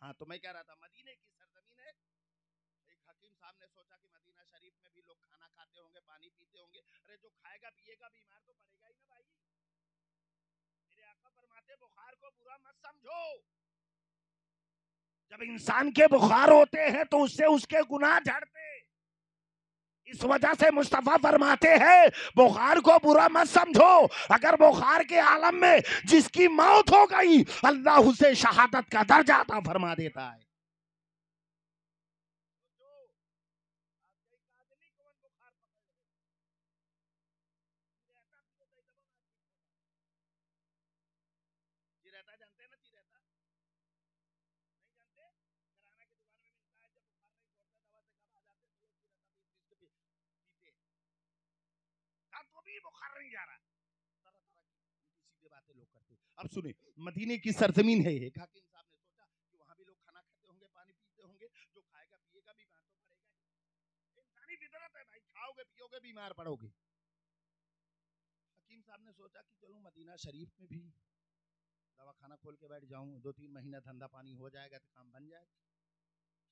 A: हाँ, तो मैं कह रहा था मदीने की सरजमीन है। एक हकीम साहब ने सोचा कि मदीना शरीफ में भी लोग खाना खाते होंगे, पानी पीते होंगे, अरे जो खाएगा पिएगा बीमार तो पड़ेगा ही। को बुरा मत समझो। जब इंसान के बुखार होते हैं तो उससे उसके गुनाह झड़ते। इस वजह से मुस्तफा फरमाते हैं बुखार को बुरा मत समझो। अगर बुखार के आलम में जिसकी मौत हो गई अल्लाह उसे शहादत का दर्जा अता फरमा देता है। बुखार नहीं जा रहा, तरह तरह की सीधे बातें लोग करते। अब सुने, मदीने की सरजमीन है एक। हाकिम साहब ने सोचा कि वहां भी लोग खाना खाते होंगे, पानी पीते होंगे, जो खाएगा पिएगा बीमार तो पड़ेगा। इंसानी फितरत है भाई, खाओगे पियोगे बीमार पड़ोगे। हकीम साहब ने सोचा कि चलो मदीना शरीफ में भी दवाखाना खोल के बैठ जाऊं, 2-3 महीना धंधा पानी हो जाएगा तो काम बन जाएगा।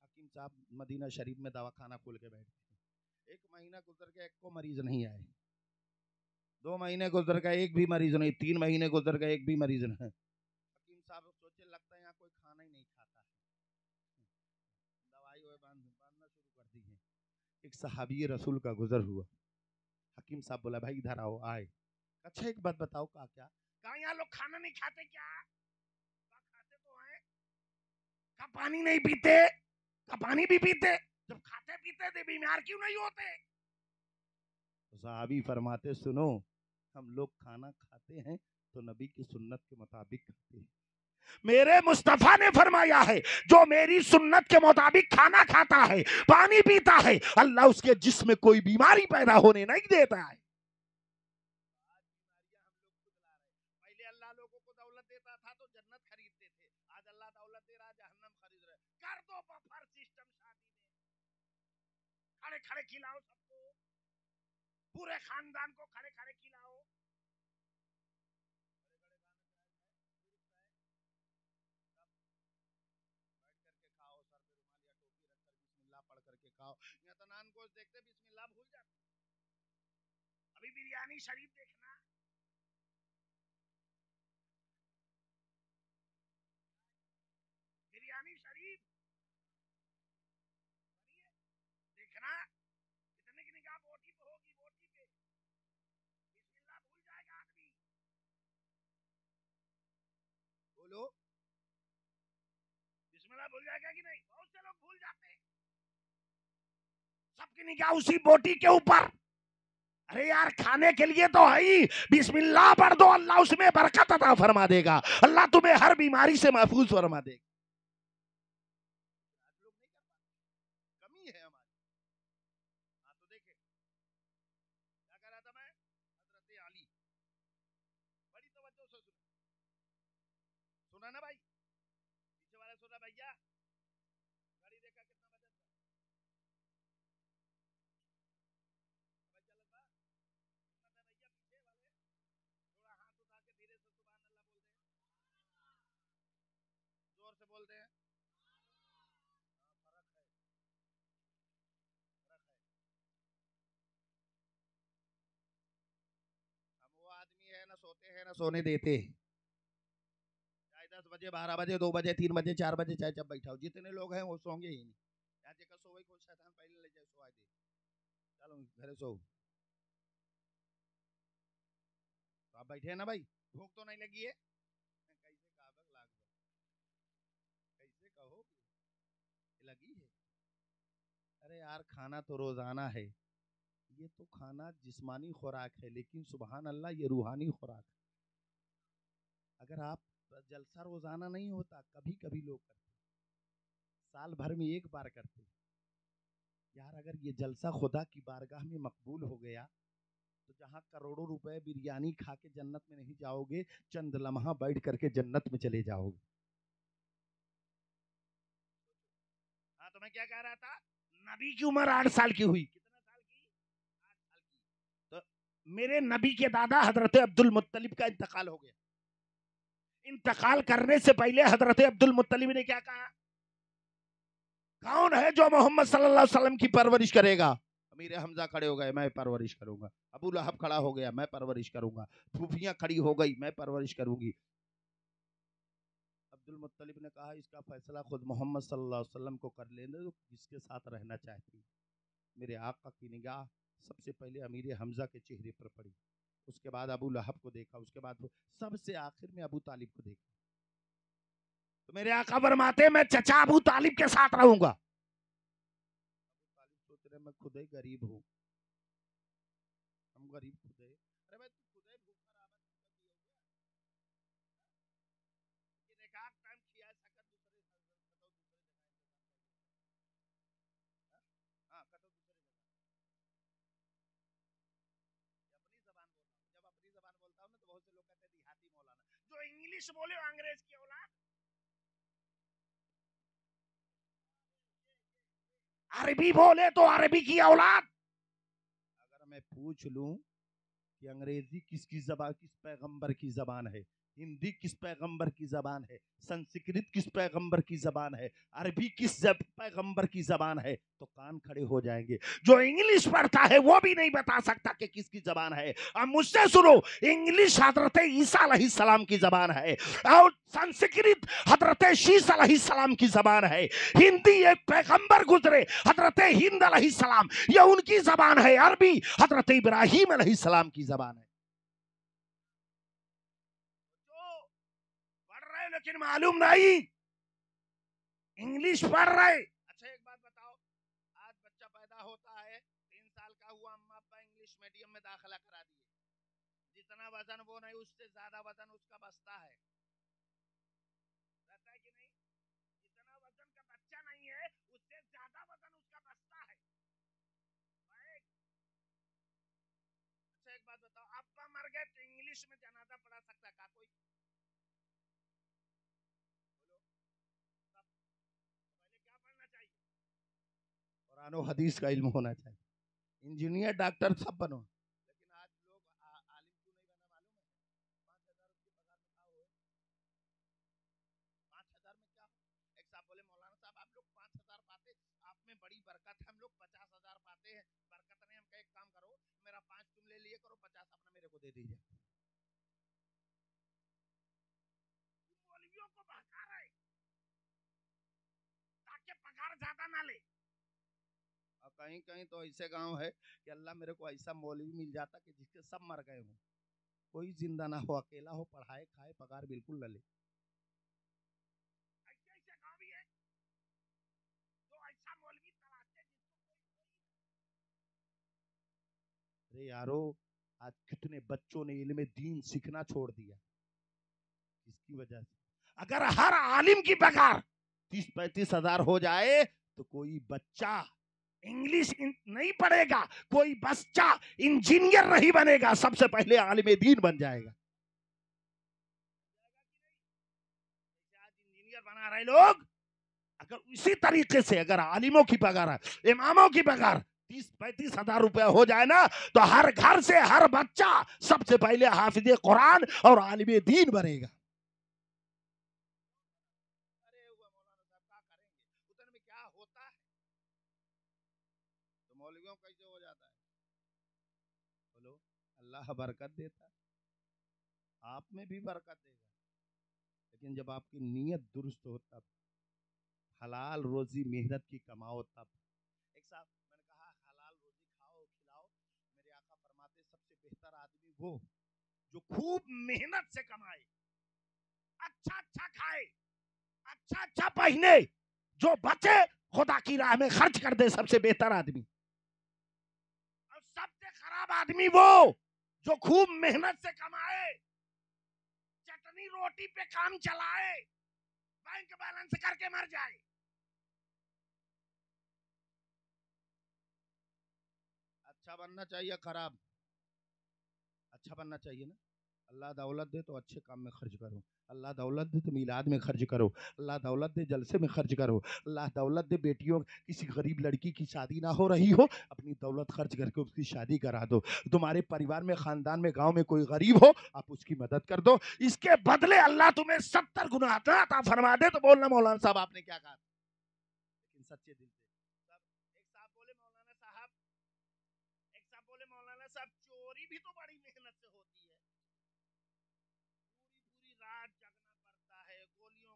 A: हकीम साहब मदीना शरीफ में दवाखाना खोल के बैठ गए। 1 महीना गुजर गया, एक को मरीज नहीं आए। 2 महीने गुजर गए, एक भी मरीज नहीं। 3 महीने गुजर गए, एक भी मरीज नहीं। हकीम साहब सोचे लगता है यहाँ कोई खाना ही नहीं खाता है, दवाई बांधना शुरू कर दी है। एक सहाबी रसूल का गुजर हुआ। हकीम साहब बोला भाई इधर आओ। आए। अच्छा एक बात बताओ, क्या कहा यहाँ लोग खाना नहीं खाते क्या? खाते तो हैं। का पानी नहीं पीते? का पानी भी पीते। जब खाते पीते थे बीमार क्यों नहीं होते? तो सहाबी फरमाते सुनो, हम लोग खाना खाते हैं तो नबी की सुन्नत के मुताबिक खाते हैं। मेरे मुस्तफा ने फरमाया है जो मेरी सुन्नत के मुताबिक खाना खाता है, पानी पीता है, अल्लाह उसके जिस्म में कोई बीमारी पैदा होने नहीं देता है। पहले अल्लाह लोगों को दौलत देता था तो जन्नत खरीदते थे, आज अल्लाह दौलत दे रहा है जहन्नम खरीद रहे। कर दो बफर सिस्टम शादी में, खड़े खड़े खिलाओ सबको, पूरे खानदान को खड़े खड़े खिलाओ। पढ़ करके खाओ। यहाँ तो नान गोश्त देखते बिस्मिल्लाह भूल जाते। अभी बिरयानी शरीफ देखना, बिरयानी शरीफ देखना, इतने की निगाह बोटी पे होगी, बोटी पे बिस्मिल्लाह भूल जाएगा आदमी। बोलो बिस्मिल्लाह भूल जाएगा कि नहीं? बहुत से लोग भूल जाते हैं। सबकी निगाह उसी बोटी के ऊपर। अरे यार खाने के लिए तो है ही, बिस्मिल्लाह पढ़ दो, अल्लाह उसमें बरकत अता फरमा देगा, अल्लाह तुम्हें हर बीमारी से महफूज फरमा देगा। कमी है हमारी। हाँ तो देखे क्या कह रहा था मैं, हजरत अली, बड़ी तवज्जो से सुना ना भाई, पीछे वाले सुना भैया, गाड़ी देखा कितना वजन था, भैया पीछे वाले थोड़ा हाथ उठा के धीरे से सुभान अल्लाह बोल दे, जोर से बोलते हैं। फर्क है, फर्क है। हम वो आदमी है ना सोते हैं ना सोने देते, चाहे 10 बजे 12 बजे 2 बजे 3 बजे 4 बजे चाहे जब बैठा हो, जितने लोग हैं वो सोंगे ही नहीं। यार जेकर सोवे को शैतान पहले ले जाए सोआ दे, चलो घरे सो। तो आप बैठे हैं ना भाई, भूख तो नहीं लगी है? कैसे काबक लाग कैसे कहो लगी है? अरे यार खाना तो रोजाना है, ये तो खाना जिस्मानी खुराक है, लेकिन सुभान अल्लाह ये रूहानी खुराक है। अगर आप जलसा रोजाना नहीं होता, कभी कभी लोग करते, साल भर में एक बार करते। यार अगर ये जलसा खुदा की बारगाह में मकबूल हो गया तो जहां करोड़ों रुपए बिरयानी खा के जन्नत में नहीं जाओगे, चंद लम्हा बैठ करके जन्नत में चले जाओगे। हाँ तो मैं क्या कह रहा था, नबी की उम्र 8 साल की हुई। कितना साल की? 8 साल की। तो मेरे नबी के दादा हजरत अब्दुल मुत्तलिब का इंतकाल हो गया। इंतकाल करने से पहले हजरत अब्दुल मुत्तलिब ने क्या कहा, कौन है जो मोहम्मद सल्लल्लाहु अलैहि वसल्लम की परवरिश करेगा? अमीर हमजा खड़े हो गए, मैं परवरिश करूंगा। अबू लहब खड़ा हो गया, मैं परवरिश करूंगा। फूफियां खड़ी हो गई, मैं परवरिश करूंगी। अब्दुल मुत्तलिब ने कहा इसका फैसला खुद मोहम्मद सल्लल्लाहु अलैहि वसल्लम को कर लेने दो, किसके साथ रहना चाहती है। मेरे आका की निगाह सबसे पहले अमीर हमजा के चेहरे पर पड़ी, उसके बाद अबू लहब को देखा, उसके बाद सबसे आखिर में अबू तालिब को देखा। तो मेरे आका फरमाते मैं चचा अबू तालिब के साथ रहूंगा। अबू तालिब सोच रहे मैं खुद ही गरीब हूँ, हम गरीब खुद है। अरे भाई तू खुद ही भूखा रहा टाइम खिया सकत दूसरे हाँ कतो दूसरे अपनी जबान बोल रहा हूँ। जब अपनी जबान बोलता हूँ ना तो बहुत से लोग कहते हैं देहाती मौलाना, जो इंग्लिश बोले अंग्रेज की औलाद। अरबी बोले तो अरबी की औलाद। अगर मैं पूछ लूं कि अंग्रेजी किसकी जबान, किस पैगंबर की जबान है, हिंदी किस पैगंबर की जबान है, संस्कृत किस पैगंबर की जबान है, अरबी किस पैगंबर की जबान है, तो कान खड़े हो जाएंगे। जो इंग्लिश पढ़ता है वो भी नहीं बता सकता कि किसकी जबान है। अब मुझसे सुनो, इंग्लिश हजरत ईसा अलैहिस्सलाम की जबान है और संस्कृत हजरत शीस अलैहिस्सलाम की जबान है, हिंदी एक पैगंबर गुजरे हजरत हिंद अलैहिस्सलाम, ये उनकी जबान है, अरबी हजरत इब्राहिम अलैहिस्सलाम की जबान है। लेकिन मालूम नहीं इंग्लिश पढ़ रहे। अच्छा एक बात बताओ, आज बच्चा पैदा होता है 3 साल का हुआ, अम्मा अब्बा इंग्लिश मीडियम में दाखिला करा दिए, जितना वजन वो नहीं उससे ज्यादा वजन उसका बचता है, रहता है कि नहीं? जितना वजन का बच्चा नहीं है उससे ज्यादा वजन उसका बचता है। अच्छा एक बात बताओ, अब्बा मर गए तो इंग्लिश में जनाजा पढ़ा सकता है कोई? कुरान और हदीस का इल्म होना चाहिए, इंजीनियर डॉक्टर सब बनो। लेकिन आज लोग आलिम क्यों नहीं बना मालूम है? 5,000 उसकी पगार में क्या हो, 5,000 में क्या हो? एक साहब बोले मौलाना साहब आप लोग 5,000 पाते, आप में बड़ी बरकत है, हम लोग 50,000 पाते हैं, बरकत नहीं। हम एक काम करो, मेरा 5 तुम ले लिए करो, 50 अपना मेरे को दे दीजिए। मौलवियों को बहका रहे ताकि पगार ज्यादा ना ले। और कहीं कहीं तो ऐसे गांव है कि अल्लाह मेरे को ऐसा मौलवी मिल जाता कि जिसके सब मर गए हों, कोई जिंदा ना हो, अकेला हो, पढ़ाए खाए, पगार बिल्कुल न ले। ऐसे ऐसे गांव भी है जो ऐसा मौलवी तलाशते जिसको कोई। अरे यारो आज कितने बच्चों ने इल्म दीन सीखना छोड़ दिया इसकी वजह से। अगर हर आलिम की पगार 30-35 हजार हो जाए तो कोई बच्चा इंग्लिश नहीं पढ़ेगा, कोई बच्चा इंजीनियर नहीं बनेगा, सबसे पहले आलिम दीन बन जाएगा। आज इंजीनियर बना रहे लोग, अगर इसी तरीके से अगर आलिमों की पगार, इमामों की पगार 30-35 हजार रुपया हो जाए ना, तो हर घर से हर बच्चा सबसे पहले हाफिज कुरान और आलिम दीन बनेगा। अरे वो मौलाना साहब क्या करेंगे, उतने में क्या होता है? तो मौलवियों कैसे हो जाता है? बोलो अल्लाह बरकत देता है, आप में भी बरकत देगा, लेकिन जब आपकी नीयत दुरुस्त हो तब, हलाल रोजी मेहनत की कमाओ तब। एक साहब मैंने कहा हलाल रोजी खाओ खिलाओ, मेरे आका फरमाते सबसे बेहतर आदमी वो जो खूब मेहनत से कमाए, अच्छा अच्छा खाए, अच्छा अच्छा पहने, जो बचे खुदा की राह में खर्च कर दे, सबसे बेहतर आदमी। और सबसे खराब आदमी वो जो खूब मेहनत से कमाए, चटनी रोटी पे काम चलाए, बैंक बैलेंस करके मर जाए। अच्छा बनना चाहिए खराब? अच्छा बनना चाहिए ना। अल्लाह दौलत दे तो अच्छे काम में खर्च करो, अल्लाह दौलत दे तो मिलाद में खर्च करो, अल्लाह दौलत दे जलसे में खर्च करो, अल्लाह दौलत दे बेटियों किसी गरीब लड़की की शादी ना हो रही हो, अपनी दौलत खर्च करके उसकी शादी करा दो। तुम्हारे परिवार में खानदान में गांव में कोई गरीब हो, आप उसकी मदद कर दो, इसके बदले अल्लाह तुम्हें 70 गुना अता फरमा दे। तो बोलना मौलाना साहब आपने क्या कहा, लेकिन सच्चे दिल से। एक साहब बोले मौलाना साहब, एक साहब बोले मौलाना साहब चोरी भी तो बड़ी मेहनत से होती है, पूरी पूरी रात जगना पड़ता है, गोलियों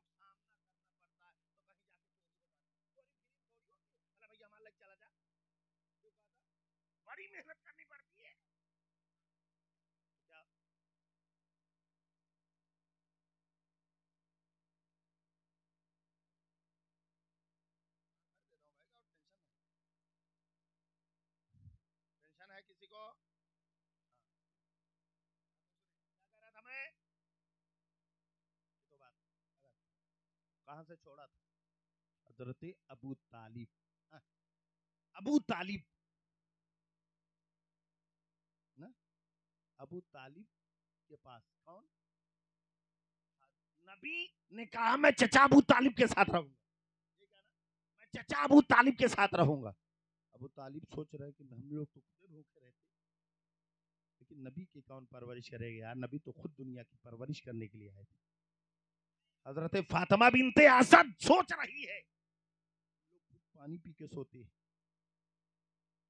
A: बड़ी मेहनत करनी पड़ती है। क्या टेंशन है किसी को? क्या कह रहा था मैं? तो बात कहाँ से छोड़ा था? हजरत अबू तालिब। हाँ, अबू तालिब ना, अबू तालिब के पास कौन? नबी ने कहा मैं चचा अबू तालिब के साथ रहूंगा। ये क्या ना, मैं चचा अबू तालिब के साथ रहूंगा। अबू तालिब सोच रहे कि हम लोग तो खुद भूखे रहते, लेकिन नबी की कौन परवरिश करेगा यार, नबी तो खुद दुनिया की परवरिश करने के लिए आए थे। हजरत फातिमा बिनते असद सोच रही है, लोग खुद पानी पी के सोते हैं,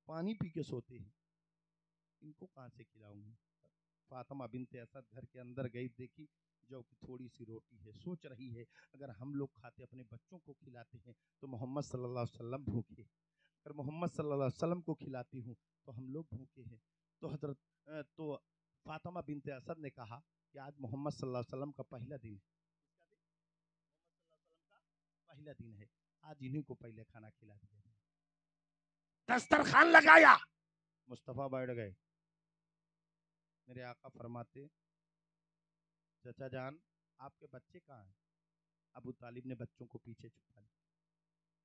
A: पानी पी के सोते हैं, इनको कहां से खिलाऊंगी। फातिमा बिनते असद घर के अंदर गई, देखी जो कि थोड़ी सी रोटी है, सोच रही है अगर हम लोग खाते अपने बच्चों को खिलाते हैं तो मोहम्मद सल्लल्लाहु अलैहि वसल्लम भूखे, अगर मोहम्मद सल्लल्लाहु अलैहि वसल्लम को खिलाती हूँ तो हम लोग भूखे हैं। तो हजरत तो फातिमा बिनते असद ने कहा कि आज मोहम्मद सल्लल्लाहु अलैहि वसल्लम का पहला दिन है, पहला दिन है, आज इन्हीं को पहले खाना खिला दिया जाए। दस्तरखान लगाया, मुस्तफा बैठ गए। मेरे आका फरमाते चचा जान आपके बच्चे कहाँ हैं? अबू तालिब ने बच्चों को पीछे छुपा लिया,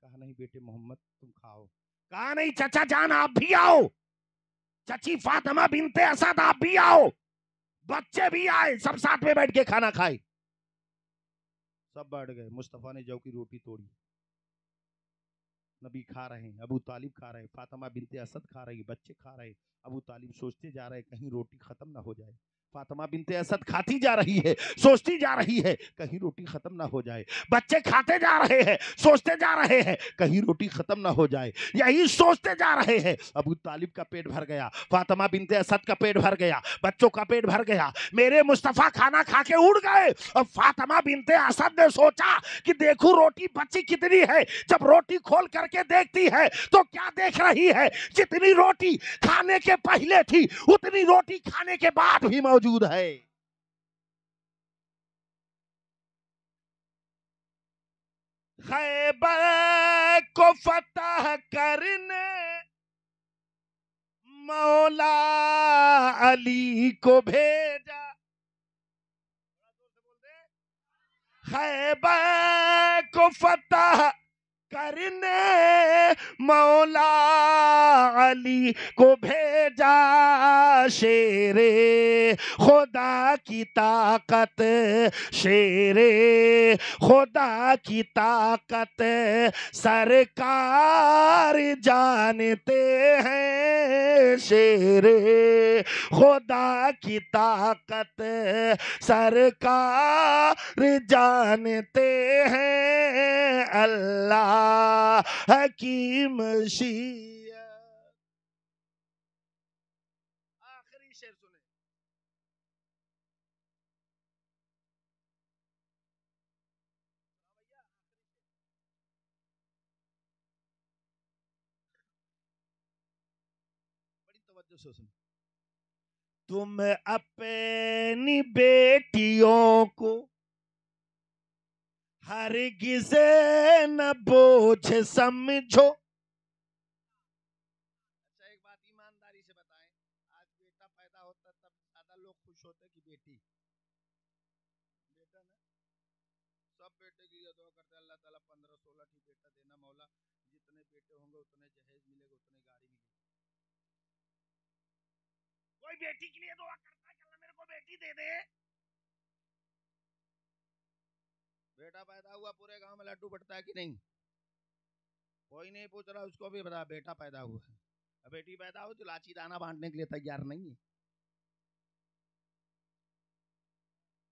A: कहा नहीं बेटे मोहम्मद तुम खाओ। कहा नहीं चचा जान आप भी आओ, चची फातिमा बिनते असद आप भी आओ, बच्चे भी आए, सब साथ में बैठ के खाना खाए। सब बैठ गए, मुस्तफा ने जौ की रोटी तोड़ी, नबी खा रहे हैं, अबू तालिब खा रहे हैं, फातिमा बिनते असद खा रही है, बच्चे खा रहे हैं। अबू तालिब सोचते जा रहे हैं कहीं रोटी खत्म ना हो जाए। फातिमा बिनते असद खाती जा रही है, सोचती जा रही है कहीं रोटी खत्म ना हो जाए। बच्चे खाते जा रहे हैं, सोचते जा रहे हैं कहीं रोटी खत्म ना हो जाए। यही सोचते जा रहे हैं, अबू तालिब का पेट भर गया, फातिमा बिनते असद का पेट भर गया, बच्चों का पेट भर गया। मेरे मुस्तफा खाना खा के उड़ गए और फातिमा बिनते असद ने सोचा कि देखो रोटी बची कितनी है। जब रोटी खोल करके देखती है तो क्या देख रही है, जितनी रोटी खाने के पहले थी उतनी रोटी खाने के बाद भी मौजूद है। खैबर को फतह करने मौला अली को भेजा, खैबर को फतह करने मौला अली को भेजा, शेरे खुदा की ताकत, शेरे खुदा की ताकत सरकार जानते हैं, शेरे खुदा की ताकत सरकार जानते हैं, अल्लाह की मशीयत। आखिरी शेर सुने, बड़ी तवज्जो से सुनो। तुम अपनी बेटियों को हरगिज़ न बोझ समझो। अच्छा एक बात ईमानदारी से बताएं, आज बेटा पैदा होता तब ज्यादा लोग खुश होते कि बेटी? बेटा ना, सब बेटे की ये दुआ करते अल्लाह ताला 15-16 ठीक बेटा देना मौला, जितने बेटे होंगे उतने जहेज मिलेगा, उतने गाड़ी मिलेगी। कोई बेटी के लिए दुआ करता है कि अल्लाह मेरे को बेटी दे दे। बेटा पैदा हुआ पूरे गांव में लड्डू बटता है कि नहीं? कोई नहीं पूछ रहा, उसको भी बता बेटा पैदा हुआ है। बेटी पैदा हो तो लाची दाना बांटने के लिए तैयार नहीं है।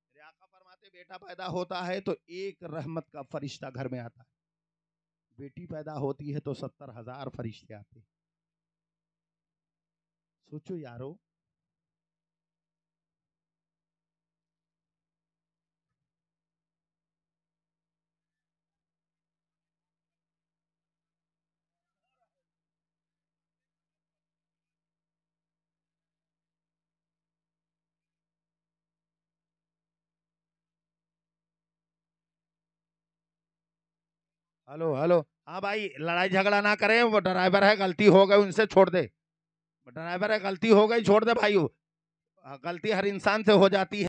A: मेरे आका फरमाते बेटा पैदा होता है तो एक रहमत का फरिश्ता घर में आता है, बेटी पैदा होती है तो 70,000 फरिश्ते आते। सोचो यारो, हेलो हेलो, हाँ भाई लड़ाई झगड़ा ना करें, वो ड्राइवर है, गलती हो गई उनसे छोड़ दे, ड्राइवर है गलती हो गई छोड़ दे भाई, गलती हर इंसान से हो जाती है।